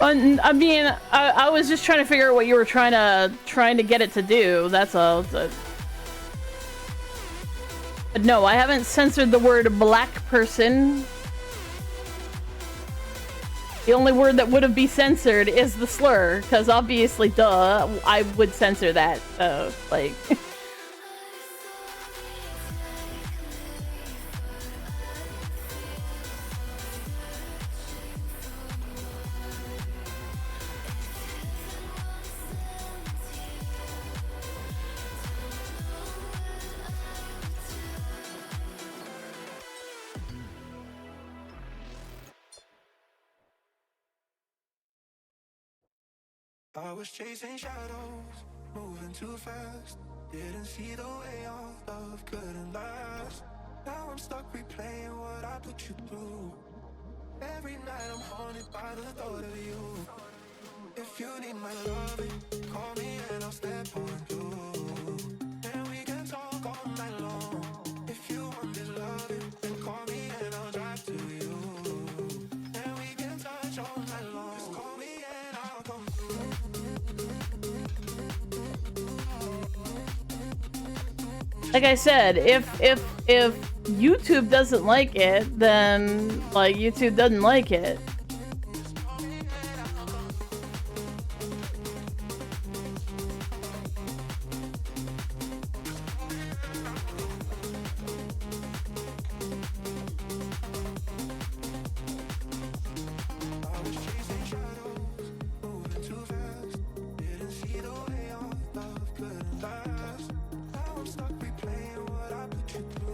Speaker 1: I mean, I was just trying to figure out what you were trying to get it to do. That's all. But no, I haven't censored the word black person. The only word that would have been censored is the slur, because obviously, duh, I would censor that. Like.
Speaker 3: I was chasing shadows, moving too fast. Didn't see the way our love couldn't last. Now I'm stuck replaying what I put you through. Every night I'm haunted by the thought of you. If you need my loving, call me and I'll step on you. And we can talk all night long. If you want this loving, then call me and I'll drive to you. And we can touch all night long. Just call me and I'll come through.
Speaker 1: Like I said, if YouTube doesn't like it, then like YouTube doesn't like it.
Speaker 3: Now I'm stuck replaying what I put you through.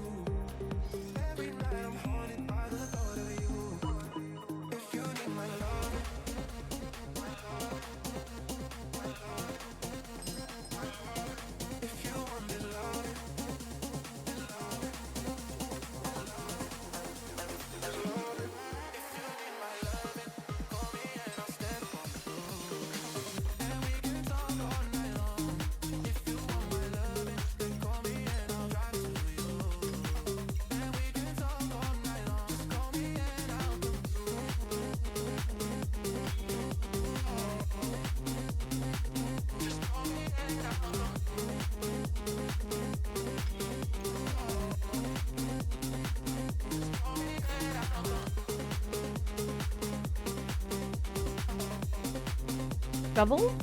Speaker 1: Shovel?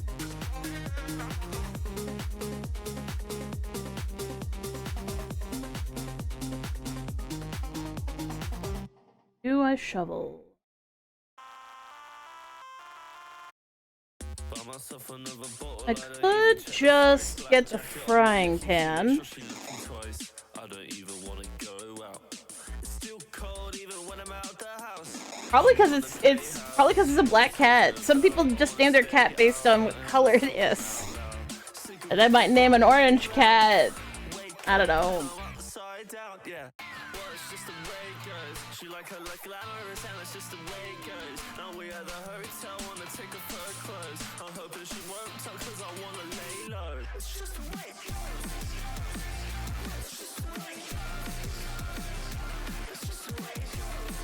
Speaker 1: Do I shovel? I could just get the frying pan. Probably because it's a black cat. Some people just name their cat based on what color it is. And I might name an orange cat. I don't know.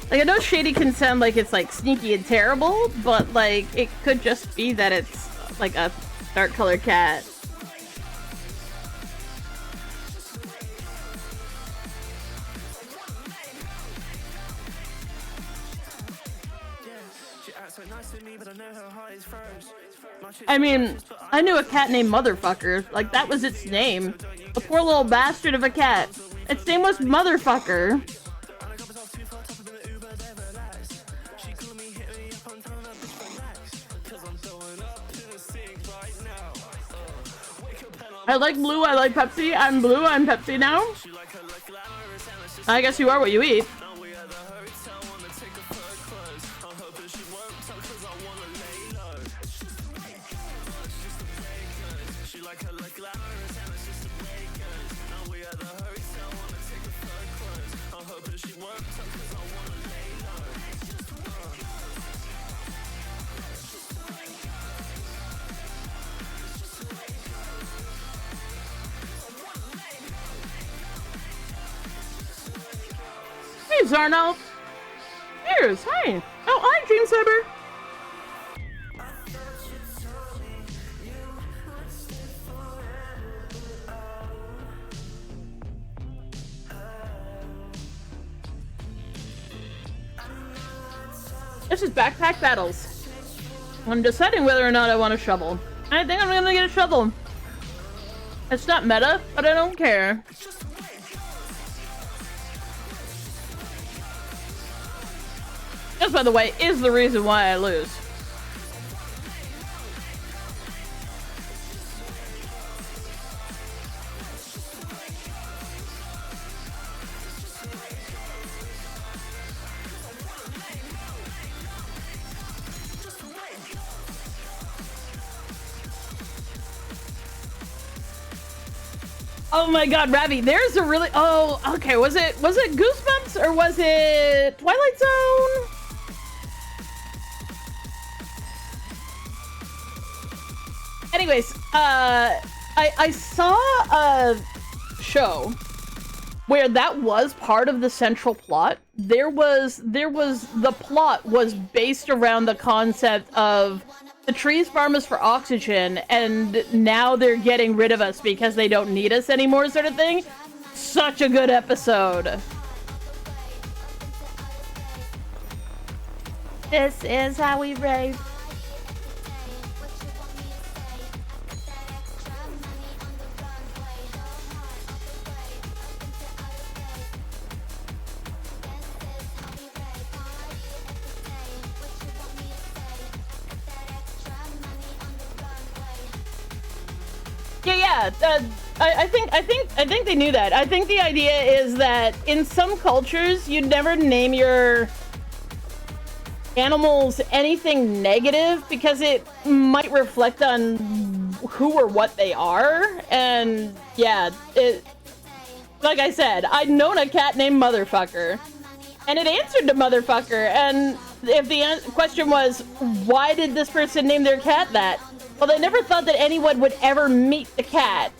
Speaker 1: Like, I know shady can sound like it's like sneaky and terrible, but like it could just be that it's like a dark colored cat. I mean, I knew a cat named Motherfucker. Like, that was its name. A poor little bastard of a cat. Its name was Motherfucker. I like blue, I like Pepsi. I'm blue, I'm Pepsi now. I guess you are what you eat. Hey, Zarnal. Cheers. Hi. Oh, hi, Dream Cyber. This is Backpack Battles. I'm deciding whether or not I want a shovel. I think I'm gonna get a shovel. It's not meta, but I don't care. This, by the way, is the reason why I lose. Oh my god, Ravi, there's a really... Oh, okay, was it Goosebumps or was it Twilight Zone? Anyways, I saw a show where that was part of the central plot. The plot was based around the concept of the trees farm us for oxygen, and now they're getting rid of us because they don't need us anymore, sort of thing. Such a good episode. This is how we rave. Yeah. I think they knew that. I think the idea is that in some cultures, you'd never name your animals anything negative because it might reflect on who or what they are. And yeah, like I said, I'd known a cat named Motherfucker, and it answered to Motherfucker. And if the question was, why did this person name their cat that? Well, they never thought that anyone would ever meet the cat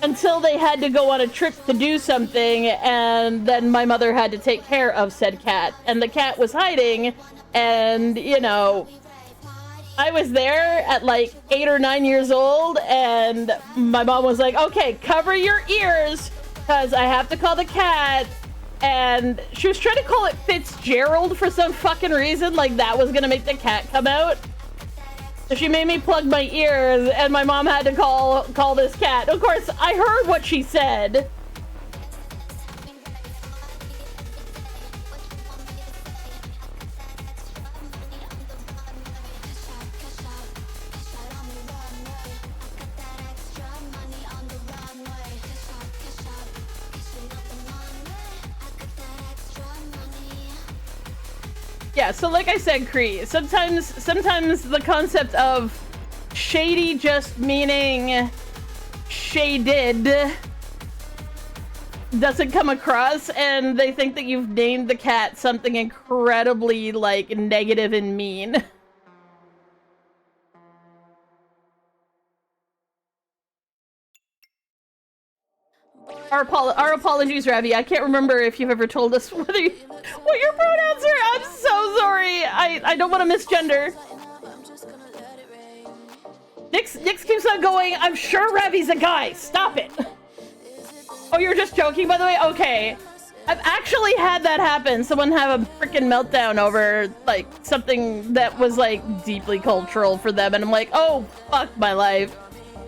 Speaker 1: until they had to go on a trip to do something, and then my mother had to take care of said cat. And the cat was hiding, and, you know, I was there at like 8 or 9 years old, and my mom was like, okay, cover your ears, because I have to call the cat. And she was trying to call it Fitzgerald for some fucking reason, like that was gonna make the cat come out. So she made me plug my ears, and my mom had to call this cat. Of course, I heard what she said. Yeah, so like I said, Cree, sometimes the concept of shady just meaning shaded doesn't come across, and they think that you've named the cat something incredibly, like, negative and mean. Our apologies, Ravi. I can't remember if you've ever told us what your pronouns are. I'm so sorry. I don't want to misgender. Nix keeps on going. I'm sure Ravi's a guy. Stop it. Oh, you're just joking, by the way? Okay. I've actually had that happen. Someone have a freaking meltdown over, like, something that was, like, deeply cultural for them. And I'm like, oh, fuck my life.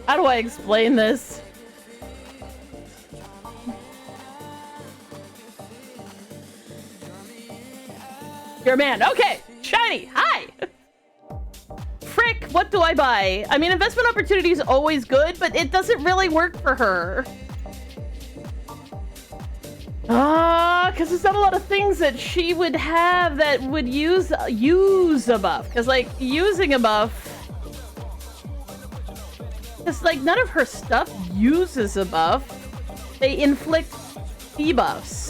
Speaker 1: How do I explain this? You're a man. Okay. Shiny. Hi. Frick. What do I buy? I mean, investment opportunity is always good, but it doesn't really work for her. Because there's not a lot of things that she would have that would use a buff. Because, like, using a buff... Because, like, none of her stuff uses a buff. They inflict debuffs.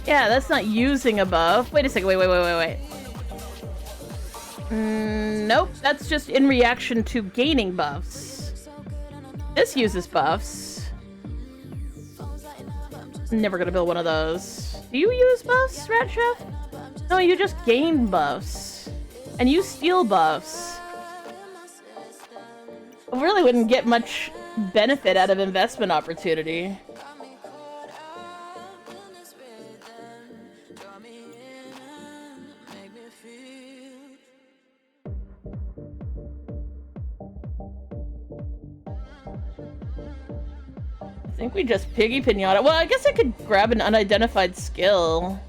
Speaker 1: Yeah, that's not using a buff. Wait a second. Wait. Nope, that's just in reaction to gaining buffs. This uses buffs. Never gonna build one of those. Do you use buffs, Rat Chef? No, you just gain buffs. And you steal buffs. I really wouldn't get much benefit out of investment opportunity. I think we just piggy pinata. Well, I guess I could grab an unidentified skill.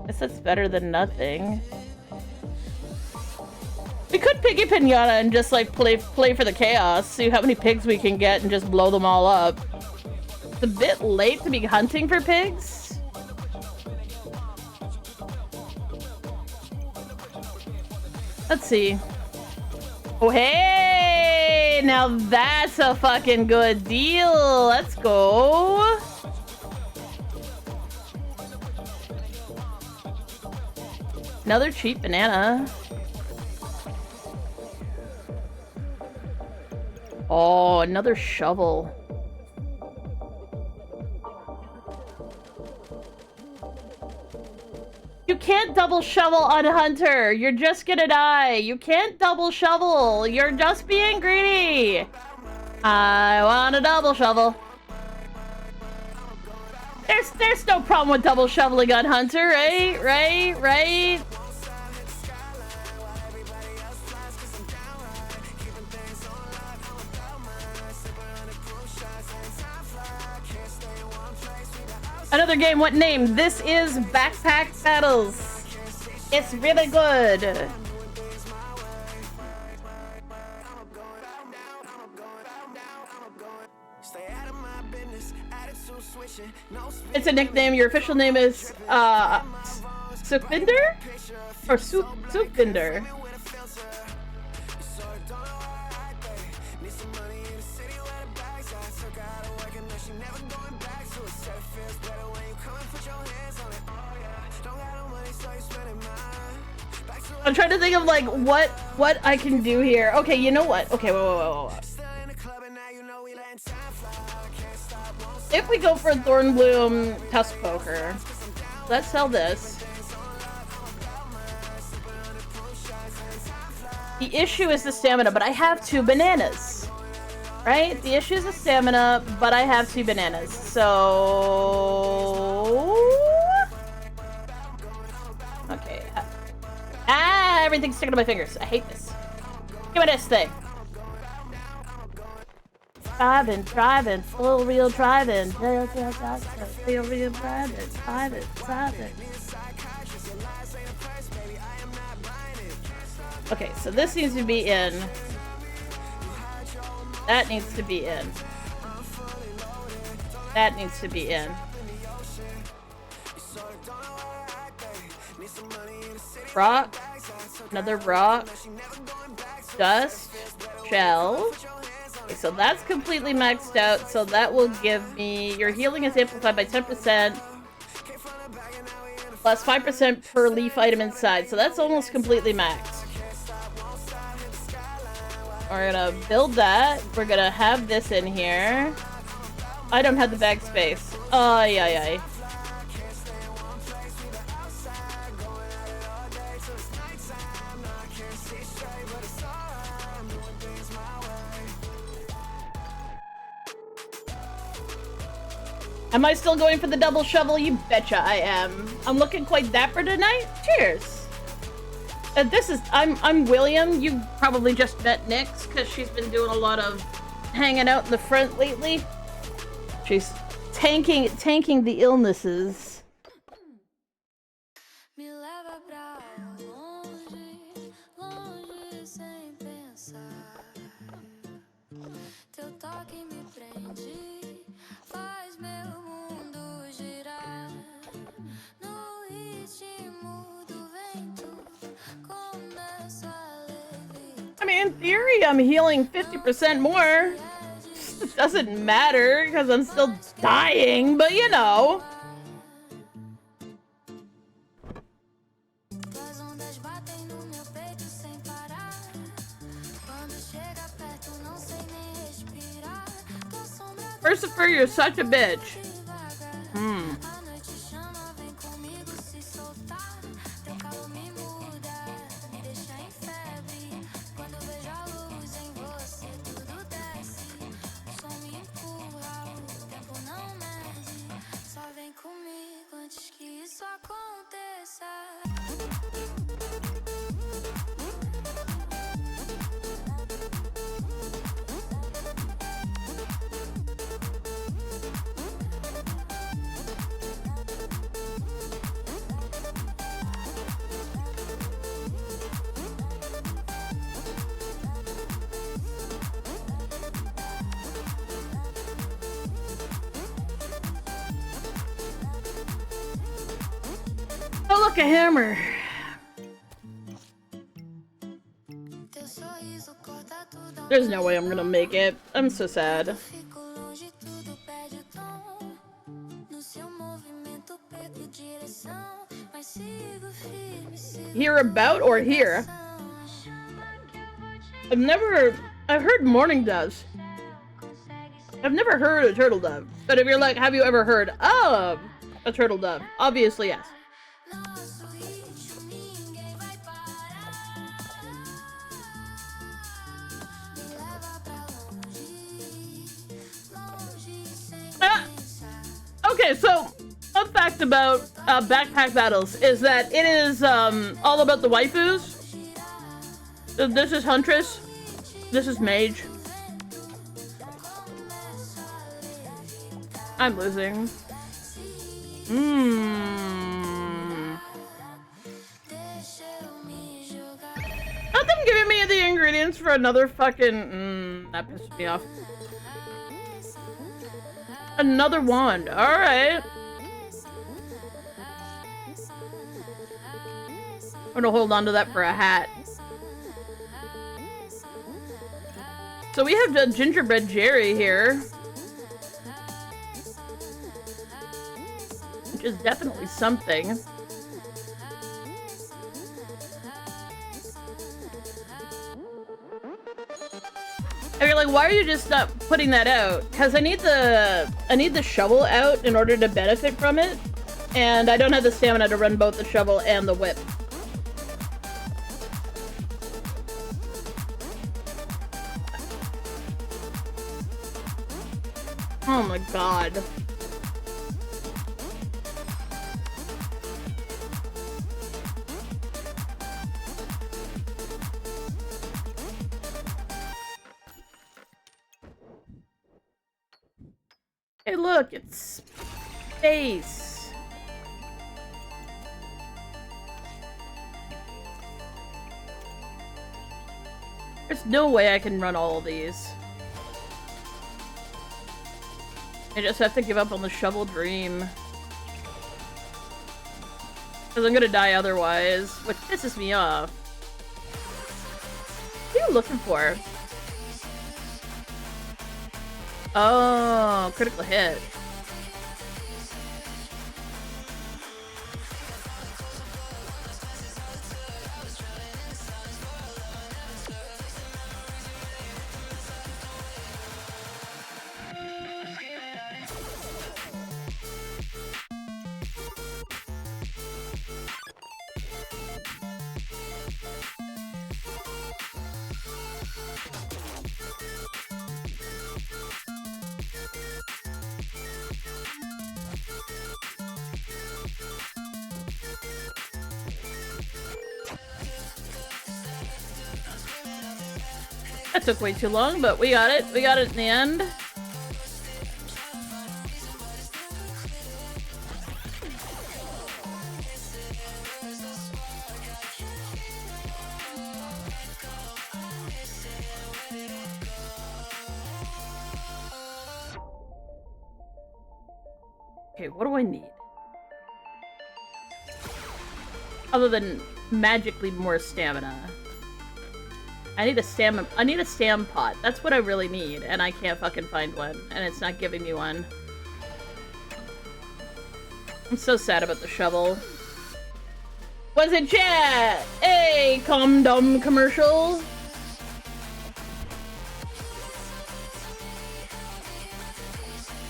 Speaker 1: I guess that's better than nothing. We could piggy pinata and just like play for the chaos, see how many pigs we can get and just blow them all up. It's a bit late to be hunting for pigs. Let's see. Oh, hey! Now that's a fucking good deal. Let's go. Another cheap banana. Oh, another shovel. You can't double shovel on Hunter. You're just gonna die. You can't double shovel. You're just being greedy. I want a double shovel. There's no problem with double shoveling on Hunter, right? Right? Another game, what name? This is Backpack Battles. It's really good. It's a nickname. Your official name is Sukbinder? Or Sukbinder? I'm trying to think of like what I can do here. Okay, you know what? Okay, whoa. If we go for Thornbloom Tusk Poker, let's sell this. The issue is the stamina, but I have 2 bananas. Right? The issue is the stamina, but I have 2 bananas. So... Okay. Everything's sticking to my fingers. I hate this. Give me this thing. Driving, full real driving. Real driving. Okay, so this needs to be in. That needs to be in. That needs to be in. Rock. Another rock. Dust. Shell. Okay, so that's completely maxed out. So that will give me... Your healing is amplified by 10%. Plus 5% per leaf item inside. So that's almost completely maxed. We're gonna build that. We're gonna have this in here. I don't have the bag space. Ay, ay, ay. Am I still going for the double shovel? You betcha I am. I'm looking quite dapper tonight. Cheers. I'm William. You probably just met Nyx because she's been doing a lot of hanging out in the front lately. She's tanking the illnesses. I mean, in theory, I'm healing 50% more. It doesn't matter, because I'm still dying, but you know. Christopher, you're such a bitch. Oh, look, a hammer. There's no way I'm gonna make it. I'm so sad. Hear about or here? I've heard mourning doves. I've never heard a turtle dove. But if you're like, have you ever heard of a turtle dove? Obviously, yes. Okay, so fun fact about backpack battles is that it is all about the waifus. This is Huntress. This is Mage. I'm losing. Not them giving me the ingredients for another fucking... that pissed me off. Another wand. Alright. I'm gonna hold on to that for a hat. So we have the gingerbread Jerry here. Which is definitely something. And you're like, why are you just not putting that out? Because I need the shovel out in order to benefit from it. And I don't have the stamina to run both the shovel and the whip. Oh my god. Hey look, it's space. There's no way I can run all of these. I just have to give up on the shovel dream. Because I'm gonna die otherwise, which pisses me off. What are you looking for? Oh, critical hit. That took way too long, but we got it. We got it in the end. Okay, what do I need? Other than magically more stamina. I need a stam pot. That's what I really need, and I can't fucking find one, and it's not giving me one. I'm so sad about the shovel. What's it, chat? Hey, condom commercial.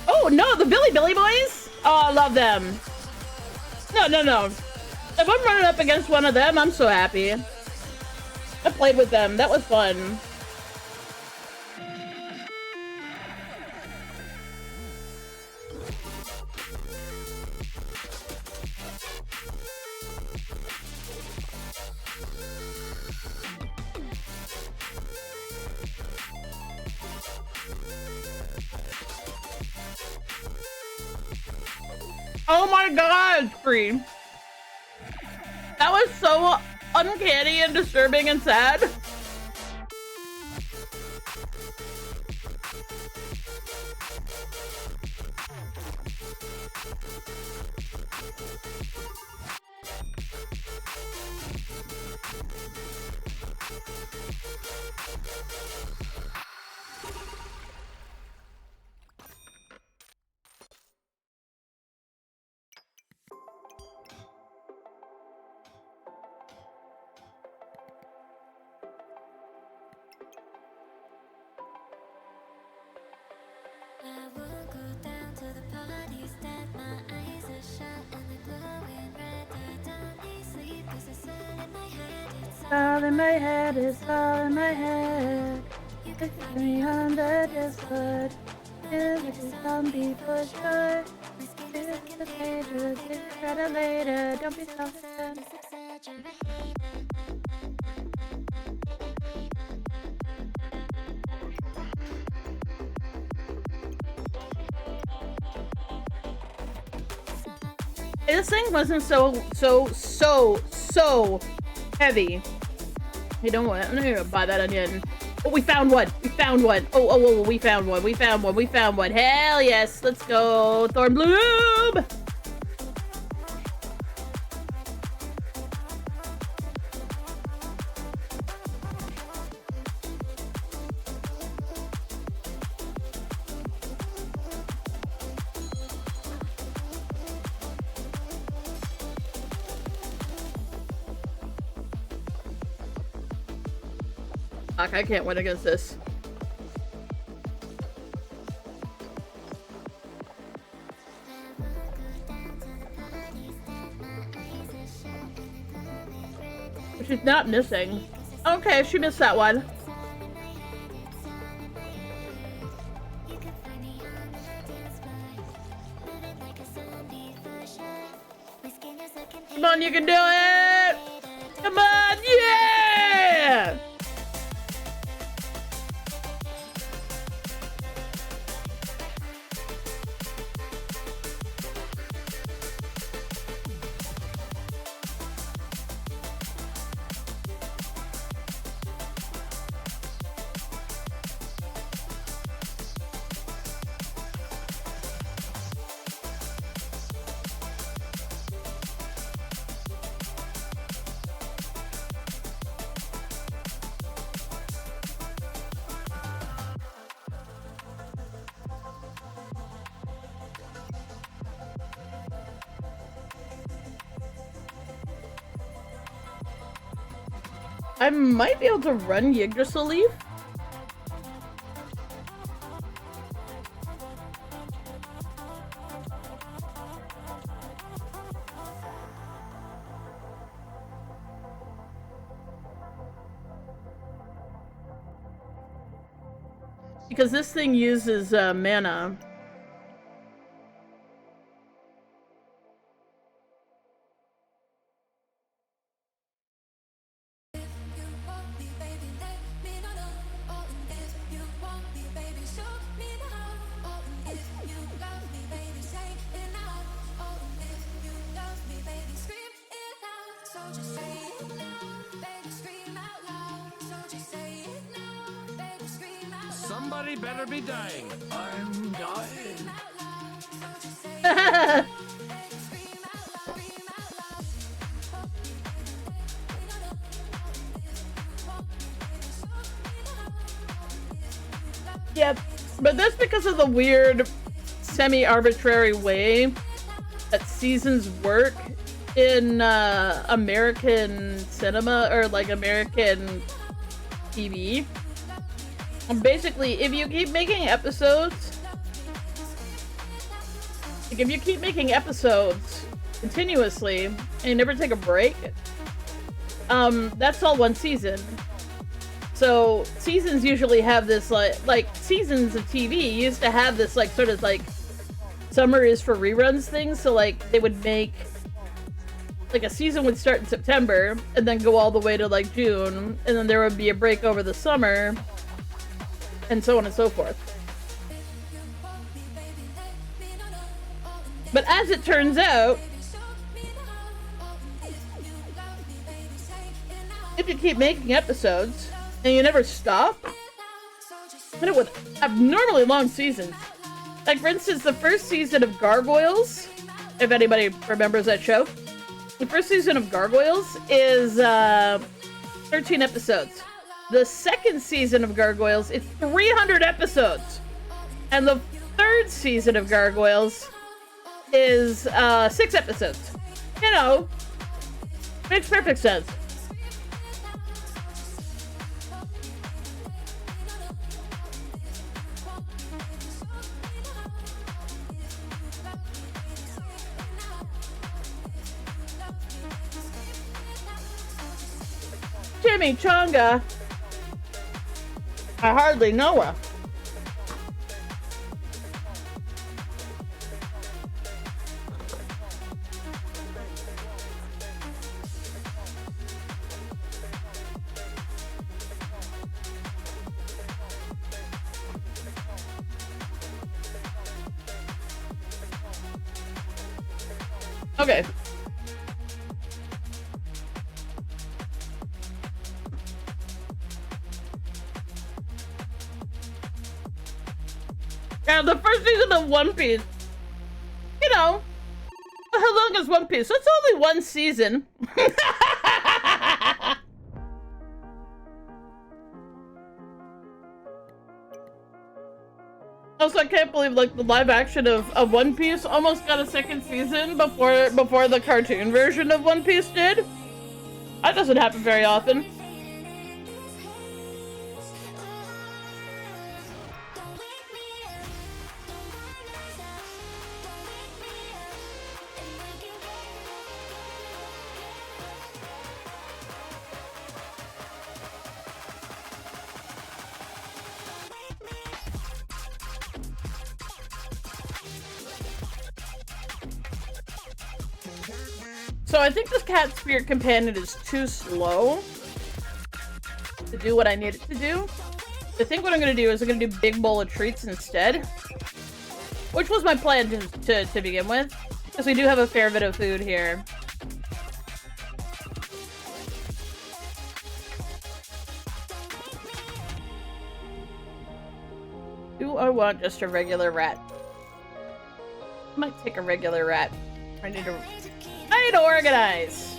Speaker 1: Oh no, the Billy boys? Oh, I love them. No. If I'm running up against one of them, I'm so happy. I played with them. That was fun. Oh my god, Free. That was so uncanny and disturbing and sad. All in my head, it's all in my head. You could find me on the Discord. If it's zombie for sure. It's the pages, it's better later. Don't be selfish. This thing wasn't so heavy. Hey, don't worry, I'm not gonna buy that onion. Oh, we found one! We found one! Oh, we found one! We found one! We found one! Hell yes! Let's go! Thorn Bloom! Fuck, I can't win against this. She's not missing. Okay, she missed that one. Come on, you can do it! Come on, yeah! I might be able to run Yggdrasil Leaf. Because this thing uses mana.
Speaker 4: Somebody better be dying. I'm dying.
Speaker 1: Yep, but that's because of the weird, semi-arbitrary way that seasons work in American cinema, or like American TV. And basically, if you keep making episodes, like if you keep making episodes continuously and you never take a break, that's all one season. So seasons usually have this like seasons of TV used to have this like sort of like summer is for reruns thing. So like they would make like a season would start in September and then go all the way to like June, and then there would be a break over the summer, and so on and so forth. But as it turns out, if you keep making episodes and you never stop, then it would abnormally long seasons. Like, for instance, the first season of Gargoyles, if anybody remembers that show, the first season of Gargoyles is 13 episodes. The second season of Gargoyles is 300 episodes. And the third season of Gargoyles is 6 episodes. You know, makes perfect sense. Jimmy Chonga. I hardly know her. Okay. Now, the first season of One Piece, you know, how long is One Piece? It's only one season. Also, I can't believe, like, the live action of One Piece almost got a second season before the cartoon version of One Piece did. That doesn't happen very often. So I think this cat spirit companion is too slow to do what I need it to do. I think what I'm gonna do is I'm gonna do big bowl of treats instead. Which was my plan to begin with. Because we do have a fair bit of food here. Do I want just a regular rat? I might take a regular rat. I need to organize.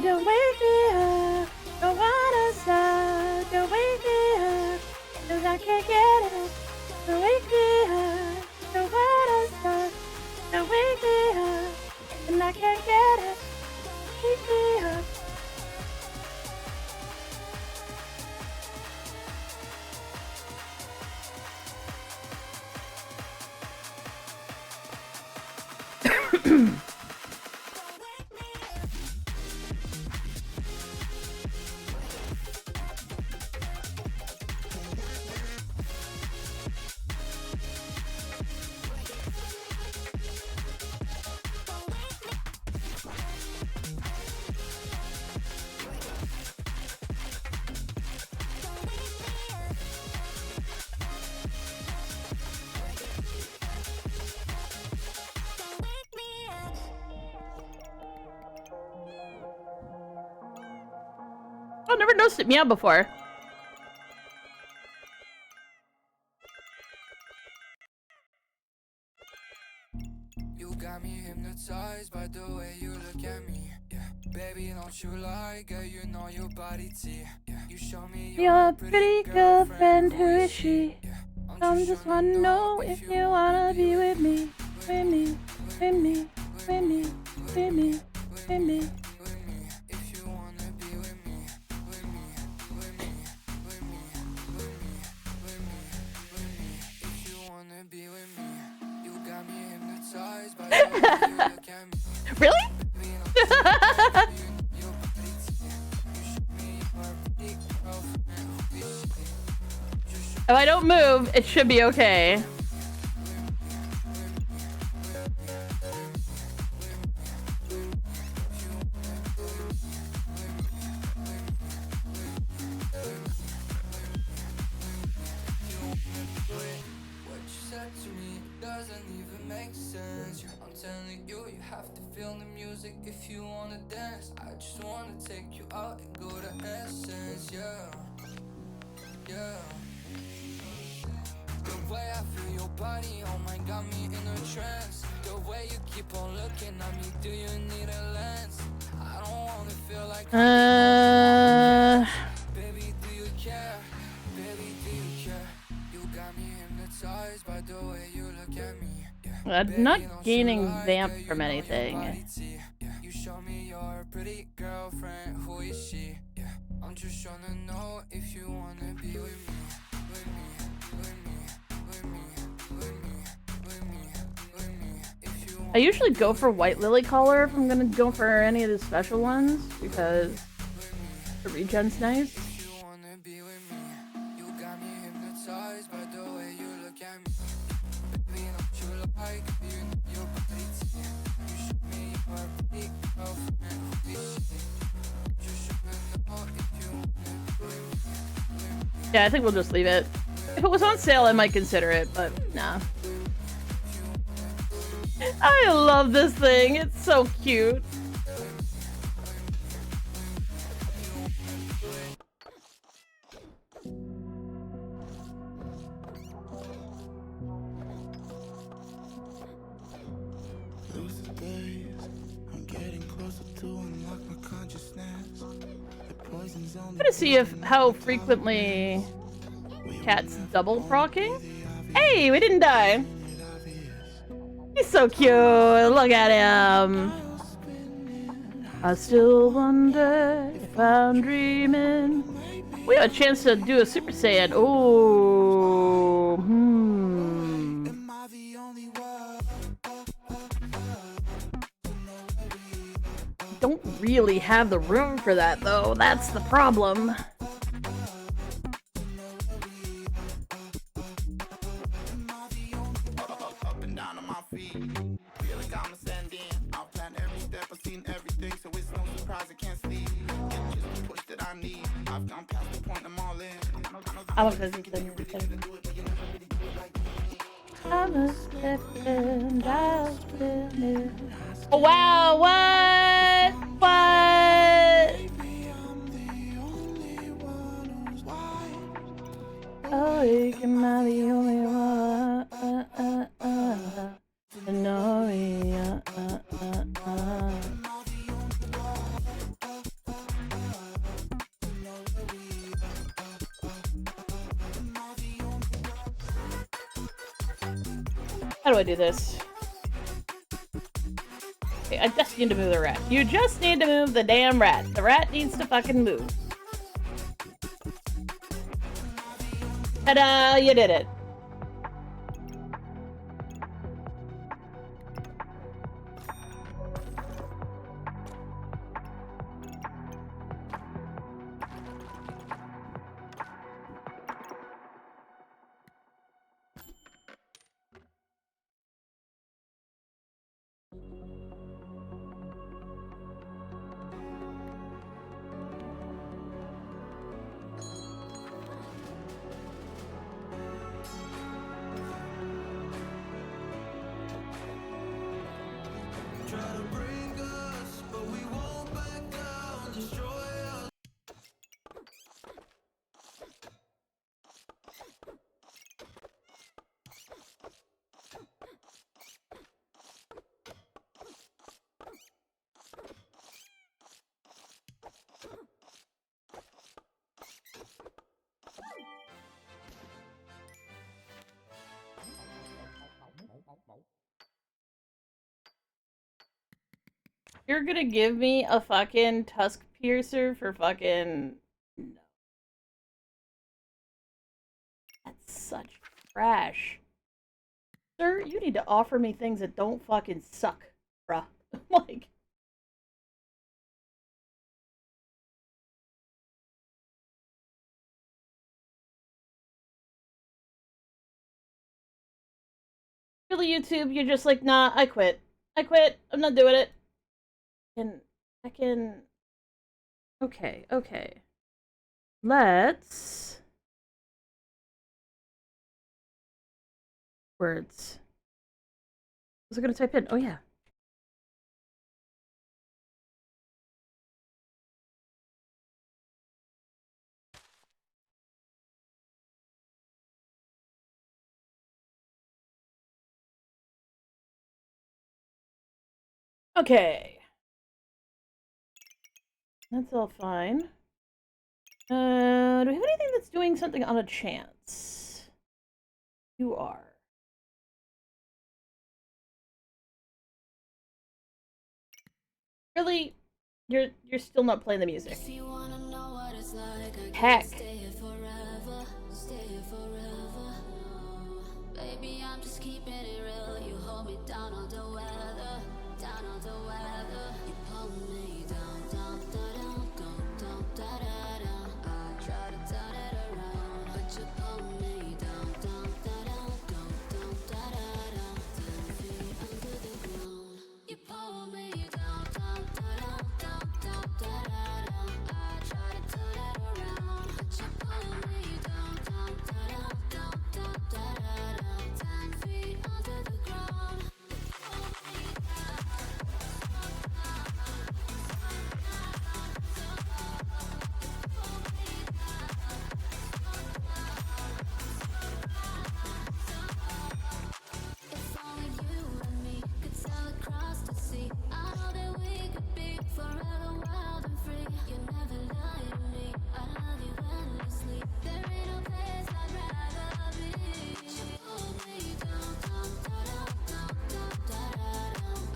Speaker 1: Don't wake me up. Don't wanna stop. Don't wake me up. 'Cause I can't get it. Don't wake me up. Don't wanna stop. Don't wake me up. And I can't get it. Wake me up. I've never noticed it meow before.
Speaker 3: You got me hypnotized by the way you look at me. Yeah, baby, don't you lie, girl? You know your body T. Yeah, you show me
Speaker 1: Your pretty girlfriend, who is she? I just wanna know if you wanna be with me, with me, with me, with me, with me, with me. Really? If I don't move, it should be okay.
Speaker 3: If you wanna dance, I just wanna take you out and go to Essence, yeah, yeah. The way I feel your body, oh my, got me in a trance. The way you keep on looking at me, do you need a lens? I don't wanna feel like baby, do you care? Baby, do you care? You got me hypnotized by the way you look at me.
Speaker 1: I'm not gaining vamp from anything.
Speaker 3: You show me your pretty girlfriend, who is she? Yeah, I'm just trying to know if you wanna be with me, with me, with me, with me, with me, with me, with me. If you
Speaker 1: I usually go for white lily color if I'm gonna go for any of the special ones because the regen's nice.
Speaker 3: you wanna be with me, you got me hypnotized by the way you look at me. Baby, don't you like you know your body? You show me your pretty girlfriend, who is she? Just wanna know if you wanna be with me.
Speaker 1: Yeah, I think we'll just leave it. If it was on sale, I might consider it, but nah. I love this thing. It's so cute. I'm gonna see how frequently cats double procking. Hey, we didn't die. He's so cute. Look at him. I still wonder if I'm dreaming. We have a chance to do a Super Saiyan. Oh, Don't really have the room for that, though. That's the problem. I'm a businessman. I'm a flippin' oh wow, what? What? Oh, you can be the only one. How do I do this? Okay, I just need to move the rat. You just need to move the damn rat. The rat needs to fucking move. Ta-da! You did it. You're gonna give me a fucking tusk piercer for fucking... No. That's such trash. Sir, you need to offer me things that don't fucking suck, bruh. Like... Really, YouTube, you're just like, nah, I quit. I quit. I'm not doing it. I can... Okay, okay. Let's... Words. What was I gonna type in? Oh, yeah. Okay. That's all fine. Do we have anything that's doing something on a chance? You are. Really? You're still not playing the music. Heck.
Speaker 2: Baby, I'm just keeping it real. You hold me down on the weather, down on the weather. You pull me down, down, down, down, down, down, down. I try to turn it around, but you pull me down, down, down, down, down, down, down. 10 feet under the ground. You pull me down, down, down, down, down, down. I try to turn it around, but you pull me down, down, down, down, down, down. 10 feet under the ground. If only you and me could sail across the sea. I know that we could be forever wild and free. You never lie to me. I love you endlessly. There ain't no place I'd rather be. You pull me down, down, down, down, down, down, down.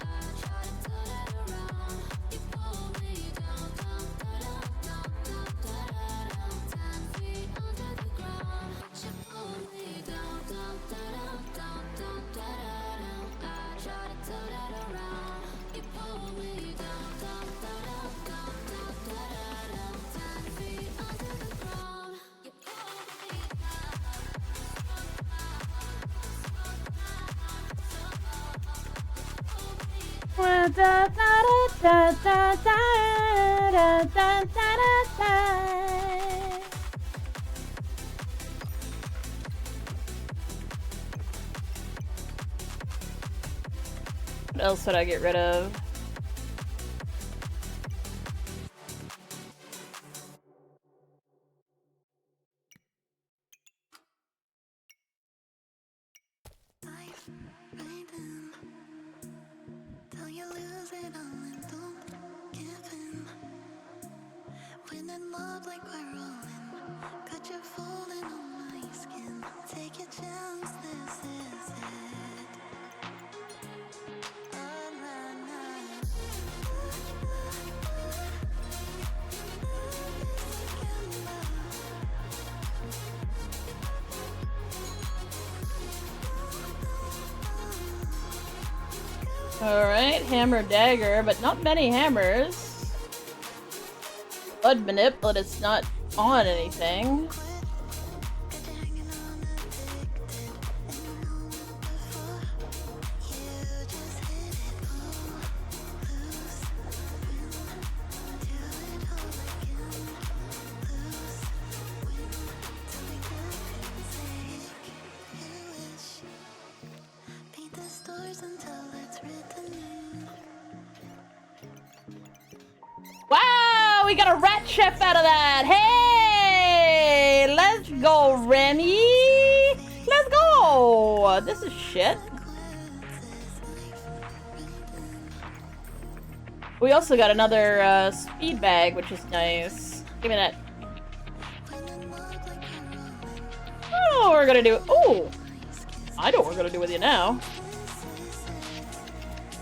Speaker 2: I try to turn it around. You pull me down, down, down, down, down, down, down. 10 feet under the ground. You pull me down, down, down, down, down, down. I try to turn it around. You pull me down, down, down, down, down, down. 10 feet under the ground. You pull me
Speaker 1: Da, da, da, da, da, da. Da, da, da, da, da. What else would I get rid of? Alright, hammer dagger, but not many hammers. Blood manip, but it's not on anything. Wow, we got a rat chef out of that! Hey! Let's go, Remy! Let's go! This is shit. We also got another speed bag, which is nice. Give me that. Oh, we're gonna do. Oh! I know what we're gonna do with you now.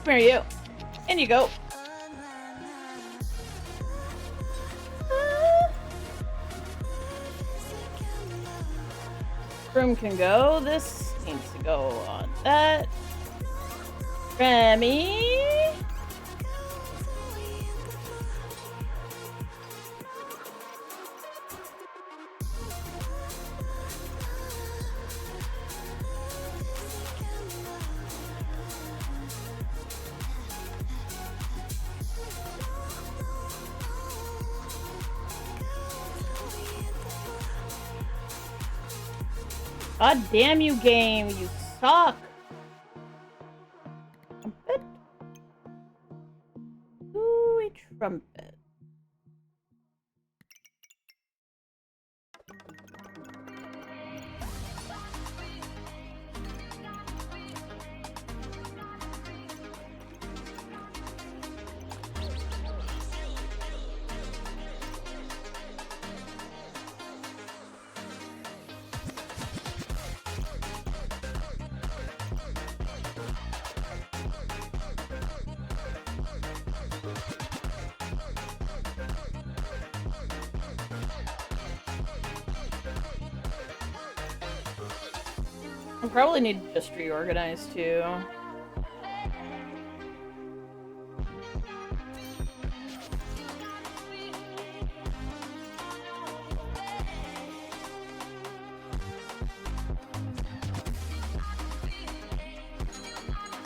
Speaker 1: Come here, you. In you go. Room can go. This needs to go on that. Remy. God damn you, game. You suck. Trumpet. Ooh, a trumpet. I probably need to just reorganize too.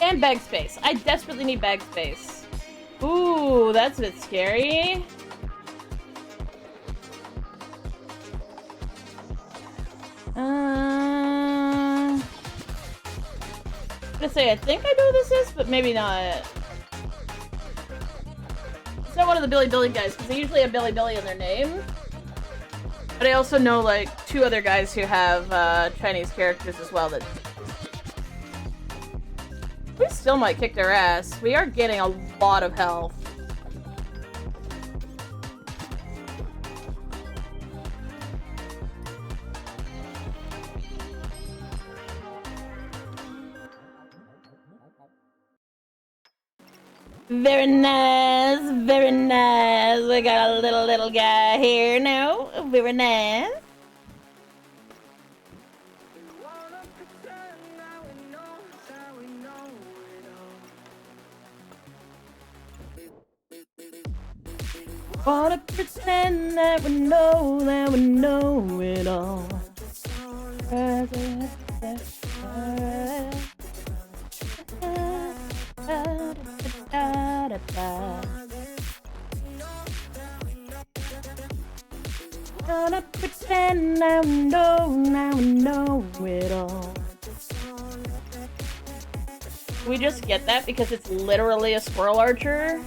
Speaker 1: And bag space. I desperately need bag space. Ooh, that's a bit scary. I'm gonna say I think I know who this is, but maybe not. It's not one of the Billy Billy guys, because they usually have Billy Billy in their name. But I also know, like, 2 other guys who have Chinese characters as well that... We still might kick their ass. We are getting a lot of health. Very nice, very nice. We got a little guy here now. Very nice. Wanna pretend that we know it all. Gonna pretend now I know it all. We just get that because it's literally a squirrel archer?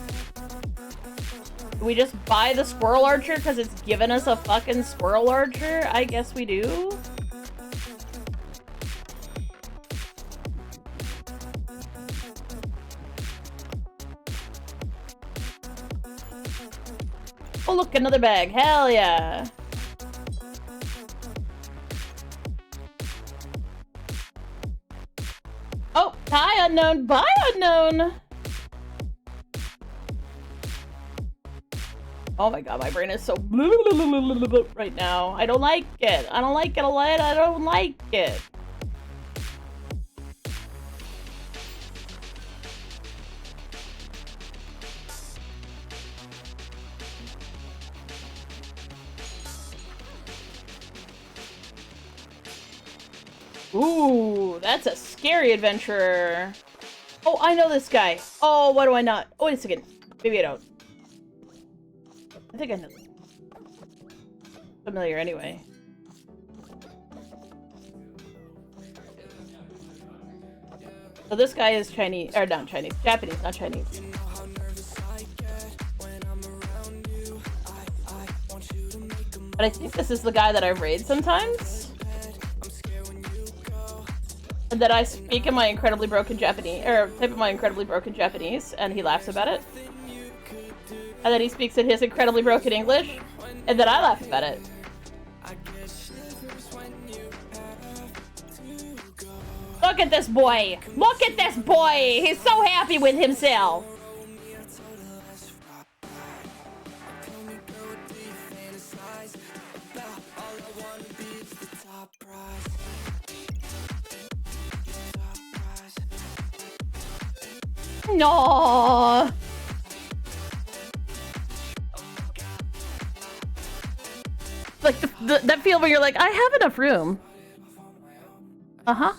Speaker 1: We just buy the squirrel archer because it's given us a fucking squirrel archer? I guess we do. Oh look, another bag. Hell yeah. Oh, hi unknown, bye unknown. Oh my god, my brain is so right now. I don't like it. I don't like it a lot. I don't like it. Ooh, that's a scary adventurer. Oh, I know this guy. Oh, why do I not? Oh, wait a second. Maybe I don't. I think I know. Familiar anyway. So this guy is Chinese, or not Chinese, Japanese, not Chinese. But I think this is the guy that I raid sometimes. And that I speak in my incredibly broken Japanese, or type in my incredibly broken Japanese, and he laughs about it. And then he speaks in his incredibly broken English, and then I laugh about it. Look at this boy! Look at this boy! He's so happy with himself! No. Like that feel where you're like, I have enough room. Uh-huh.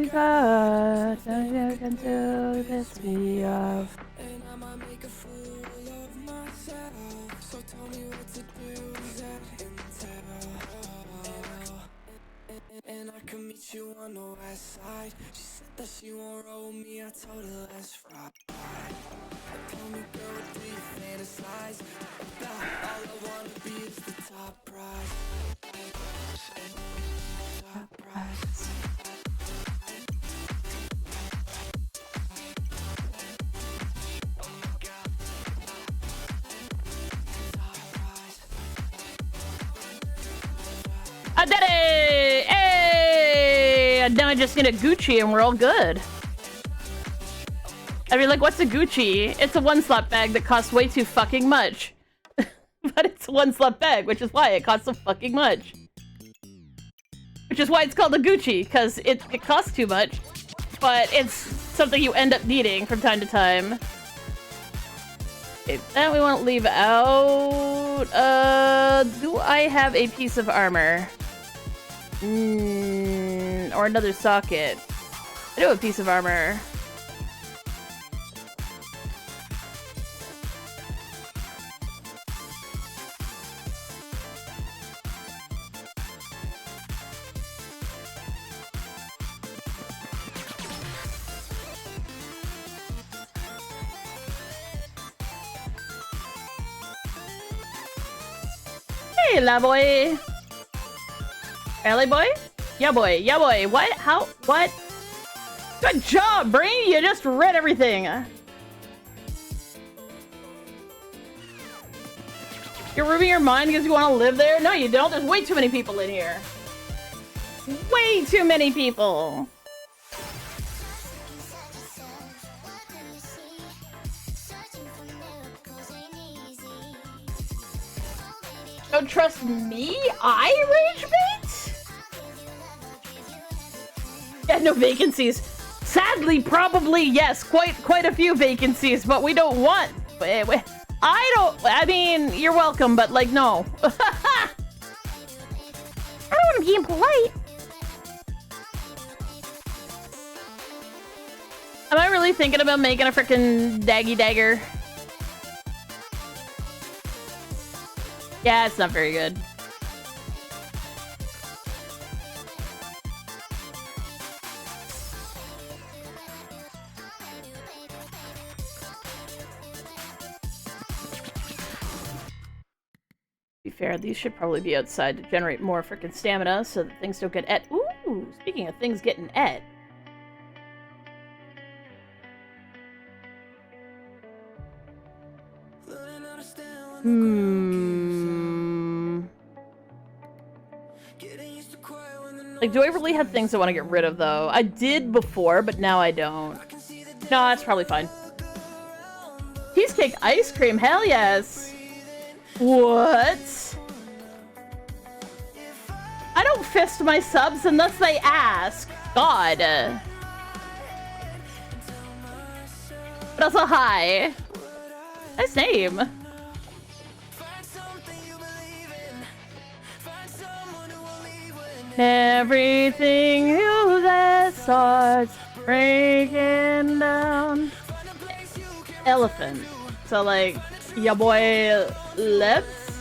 Speaker 1: God, you can do this me off. And I'ma make a fool of myself. So tell me what to do, and I can meet you on the west side. She said that she won't roll me, I told her let's ride. Tell me, girl, what do you fantasize about? All I wanna be is the top prize. Top prize. I did it! Hey! And now I just get a Gucci and we're all good. I mean, like, what's a Gucci? It's a one-slot bag that costs way too fucking much. But it's a one-slot bag, which is why it costs so fucking much. Which is why it's called a Gucci, because it costs too much. But it's something you end up needing from time to time. Okay, that we won't leave out. Do I have a piece of armor? Or another socket. I do have a piece of armor. Hey, la boy. Alley boy? Yeah, boy. Yeah, boy. What? How? What? Good job, Brain. You just read everything. You're ruining your mind because you want to live there? No, you don't. There's way too many people in here. Way too many people. Don't trust me? I rage bait? Yeah, no vacancies. Sadly, probably yes. Quite a few vacancies, but we don't want. I mean, you're welcome, but like, no. I don't want to be impolite. Am I really thinking about making a frickin' daggy dagger? Yeah, it's not very good. To be fair, these should probably be outside to generate more frickin' stamina so that things don't get et. Ooh, speaking of things getting et. Like, do I really have things I want to get rid of, though? I did before, but now I don't. No, that's probably fine. Cheesecake ice cream? Hell yes! What? I don't fist my subs unless they ask. God. But also, hi. Nice name. Everything you that starts breaking down. Elephant. So like, ya boy lips.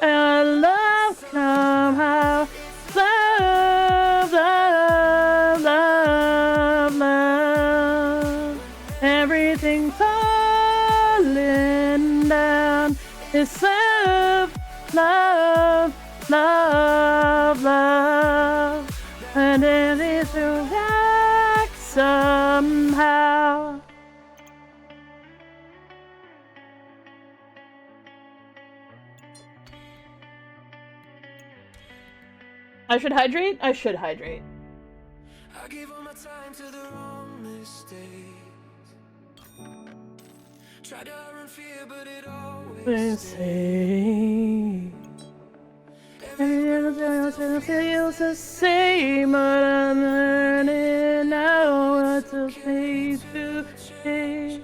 Speaker 1: And love somehow. Love, love, love, love. Everything's falling down. It's love, love. Love, love, and it is to act somehow. I should hydrate? I should hydrate.
Speaker 3: I gave all my time to the wrong mistakes. Tried to run fear, but it always
Speaker 1: Say. Everything feels the same, but I'm learning now what to face to change.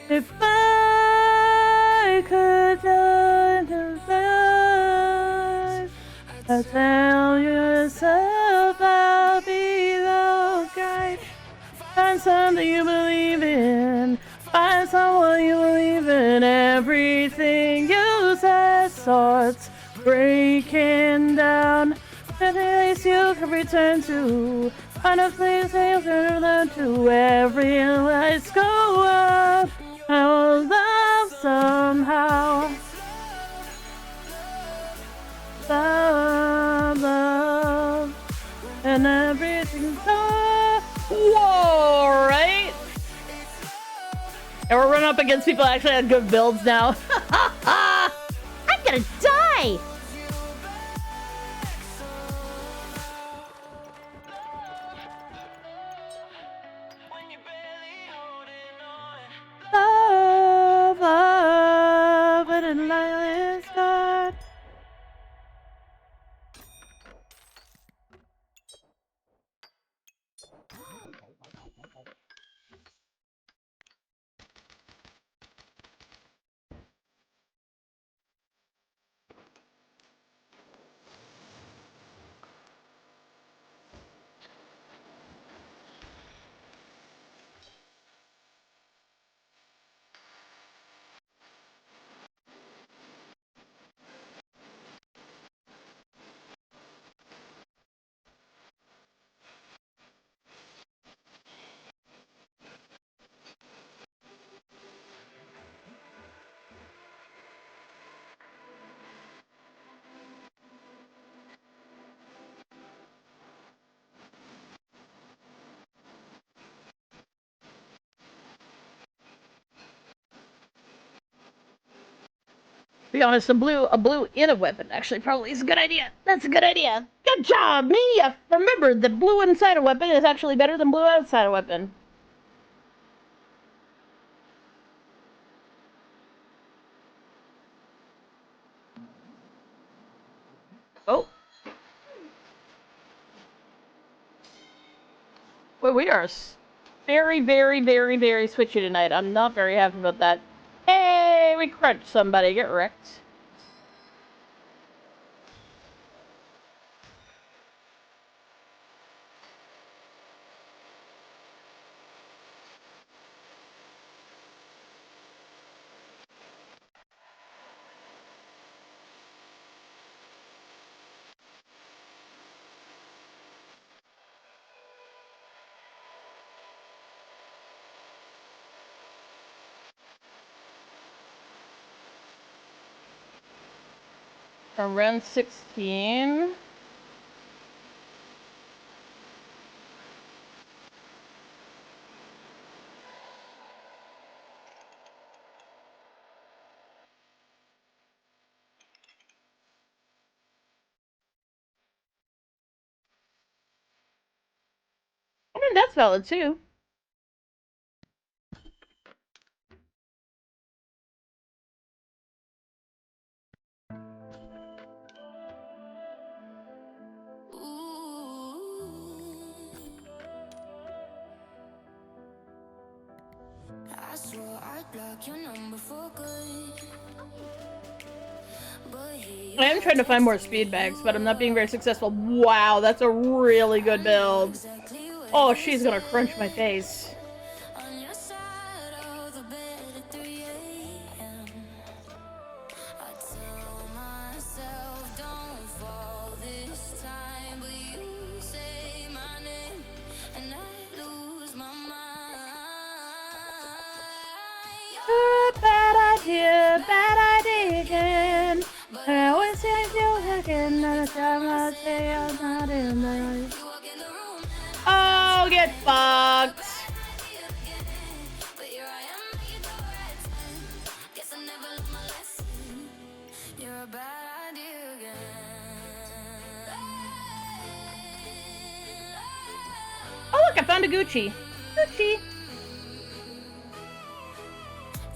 Speaker 1: If I could just I tell yourself I'll be the guide. Find something you believe in. Find someone you believe in. Everything you say starts breaking down. The place you can return to. Find a place you can return to. Every lights go up. I will love somehow. Love, love, and everything's up. Whoa, right? And we're running up against people that actually had good builds now. I'm gonna die! Love, love, and light is God. To be honest, a blue in a weapon actually probably is a good idea. That's a good idea. Good job, me! I remembered that blue inside a weapon is actually better than blue outside a weapon. Oh. Wait, we are... Very, very, very, very switchy tonight. I'm not very happy about that. Hey, we crunched somebody. Get wrecked. From round 16. I mean, that's valid too.
Speaker 2: I swore I'd block your number for good.
Speaker 1: I am trying to find more speed bags, but I'm not being very successful. Wow, that's a really good build. Oh, she's gonna crunch my face.
Speaker 2: On your side of the bed at 3 a.m. I tell myself don't fall this time, but you say my name and I lose my mind.
Speaker 1: Bad idea again. But I always say you again. Another time I say I'm not in the right.
Speaker 2: You walk in the room and
Speaker 1: Oh, get fucked.
Speaker 2: but here I am at your door at 10. Guess I never learned my lesson. You're a bad idea again.
Speaker 1: Oh, look, I found a Gucci. Gucci.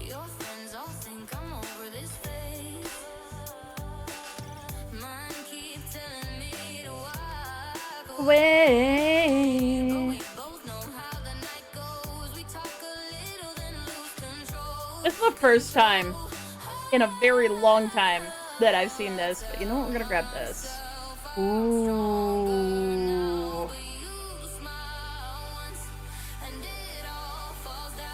Speaker 2: Your friends all think I'm over this phase. Mine keep telling me to walk away. But we
Speaker 1: Wait.
Speaker 2: both know how the night goes. We talk a little, then lose control.
Speaker 1: This is the first time in a very long time that I've seen this. But you know what? We're gonna grab this. Ooh.
Speaker 2: You smile once, and it all falls down.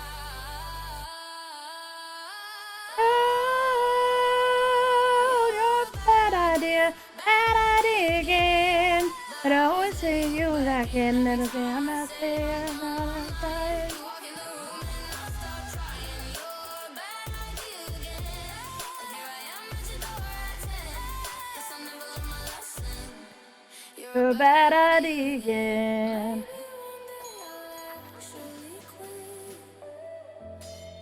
Speaker 1: Oh, you're a bad idea again. But I always say you like it, little bit. I'm not saying I'm not sorry.
Speaker 2: Walk in the room and I start trying. You're a bad idea again. And here I am at your door at 10. Guess I never learned my lesson.
Speaker 1: You're a bad idea again.
Speaker 2: Maybe one day I'll actually quit.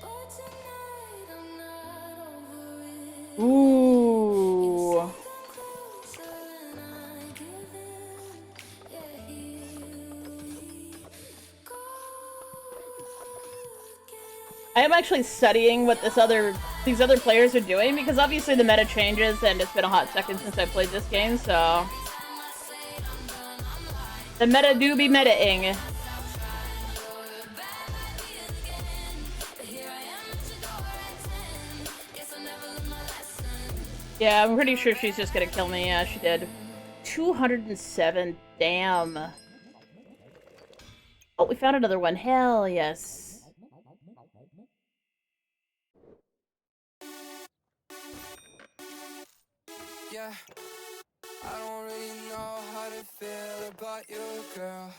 Speaker 2: But tonight I'm not over it.
Speaker 1: Ooh.
Speaker 2: Closer and I give in. Yeah, here we go again.
Speaker 1: I am actually studying what these other players are doing because obviously the meta changes and it's been a hot second since I played this game, so the meta do be meta-ing. Yeah, I'm pretty sure she's just gonna kill me. Yeah, she did. 207. Damn. Oh, we found another one. Hell yes.
Speaker 3: Yeah, I don't really know how to feel about you, girl.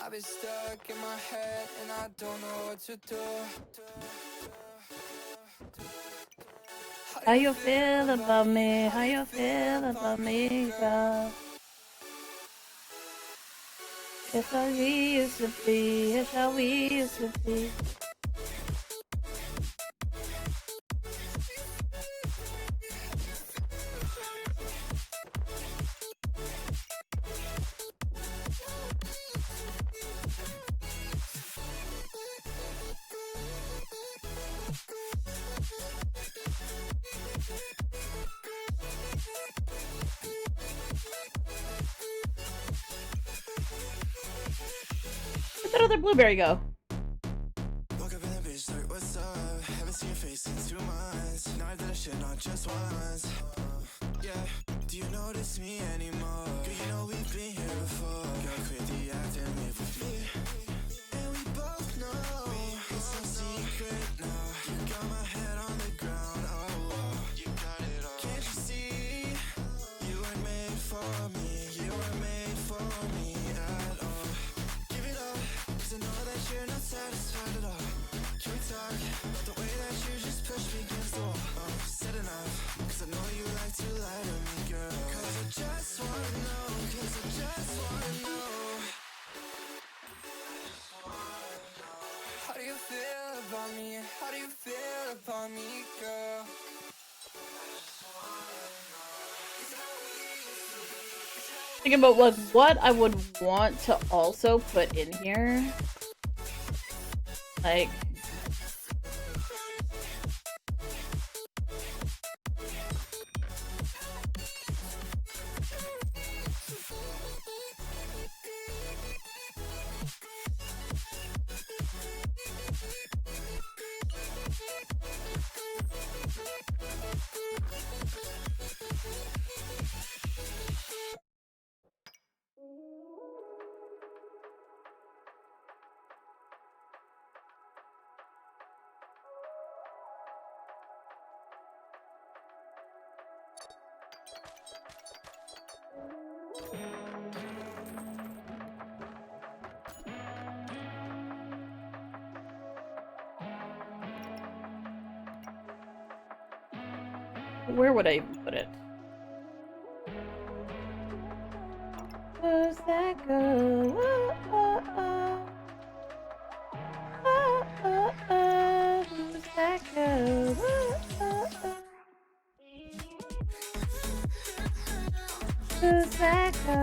Speaker 3: I've been stuck in my head and I don't know what to do.
Speaker 1: How you feel about me? How you feel about me, girl? It's how we used to be. It's how we used to be. Where'd that other blueberry go?
Speaker 3: Woke up in the bitch like, what's up? Haven't seen your face since 2 months. Now I've done a shit not just once. Yeah, do you notice me anymore? Girl, you know we've been here before. Girl, quit the act and live with me. And we both know it's no secret now. You got my head on the ground, oh, you got it all. Can't you see? You weren't made for me. You weren't made for me at all. Give it up, 'cause I know that you're not satisfied at all. Can we talk about the way that you just pushed me against the wall? Said enough, 'cause I know you like to lie to me, girl. 'Cause I just wanna know, 'cause I just wanna know. How do you feel about me? How do you feel about me, girl?
Speaker 1: Thinking about what I would want to also put in here. Like, where would I even put it? Does that go? Does that go? Does that go?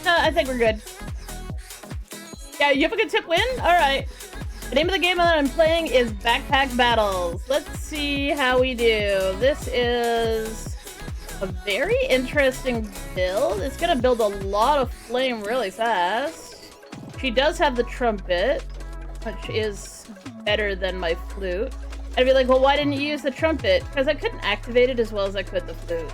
Speaker 1: No, I think we're good. Yeah, you have a good tip win? Alright. The name of the game that I'm playing is Backpack Battles. Let's see how we do. This is a very interesting build. It's gonna build a lot of flame really fast. She does have the trumpet, which is better than my flute. I'd be like, well, why didn't you use the trumpet? Because I couldn't activate it as well as I could the flute.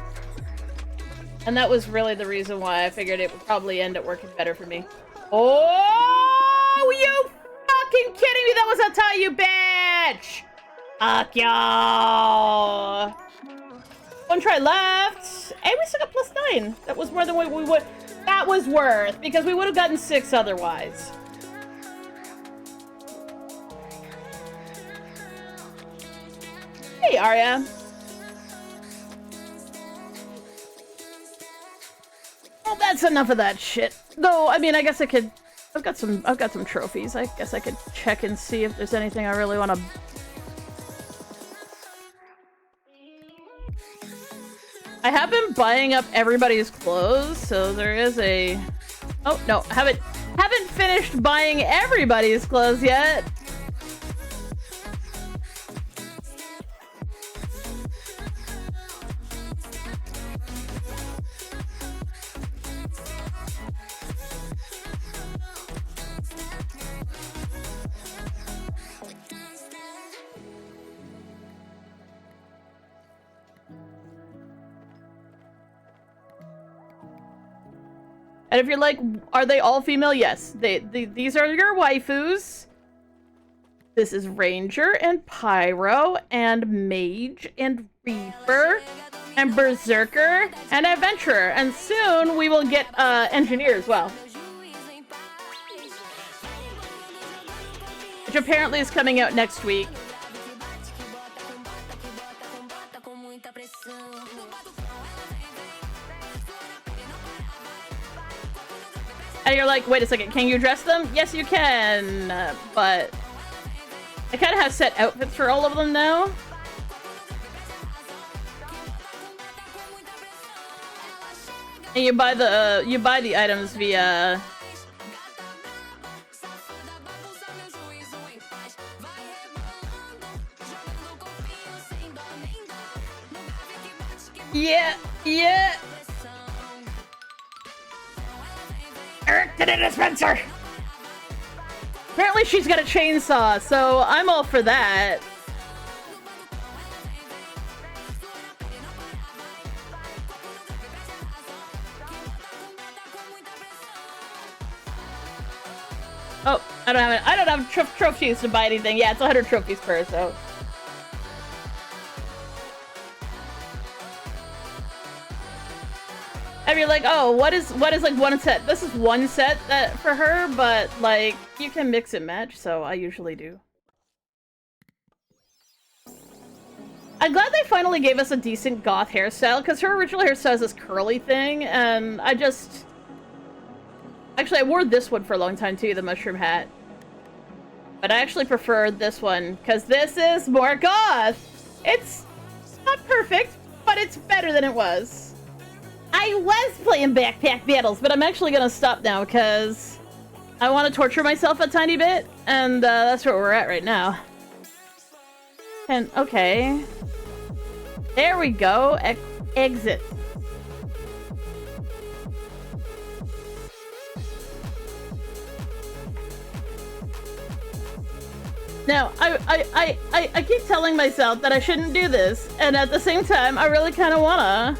Speaker 1: And that was really the reason why I figured it would probably end up working better for me. Oh, you fucking kidding me? That was a tie, you bitch! Fuck y'all. One try left. Hey, we still got +9. That was more than what we would. That was worth, because we would have gotten 6 otherwise. Hey, Arya. Well, that's enough of that shit. Though, I mean, I guess I could. I've got some trophies. I guess I could check and see if there's anything I really want to. I have been buying up everybody's clothes, so there is a. Oh no, haven't finished buying everybody's clothes yet. And if you're like, are they all female? Yes. These are your waifus. This is Ranger and Pyro and Mage and Reaper and Berserker and Adventurer. And soon we will get Engineer as well. Which apparently is coming out next week. And you're like, wait a second, can you dress them? Yes, you can, but I kind of have set outfits for all of them now. And you buy the items via. Yeah, yeah. Eric to the dispenser. Apparently she's got a chainsaw, so I'm all for that. Oh, I don't have trophies to buy anything. Yeah, it's 100 trophies per, so. And you're like, oh, what is like one set? This is one set that for her, but like you can mix and match, so I usually do. I'm glad they finally gave us a decent goth hairstyle, because her original hairstyle is this curly thing, and I just... Actually, I wore this one for a long time too, the mushroom hat. But I actually prefer this one, because this is more goth! It's not perfect, but it's better than it was. I was playing backpack battles, but I'm actually gonna stop now because I want to torture myself a tiny bit, and that's where we're at right now. And okay, there we go. Exit. Now, I keep telling myself that I shouldn't do this, and at the same time, I really kind of wanna.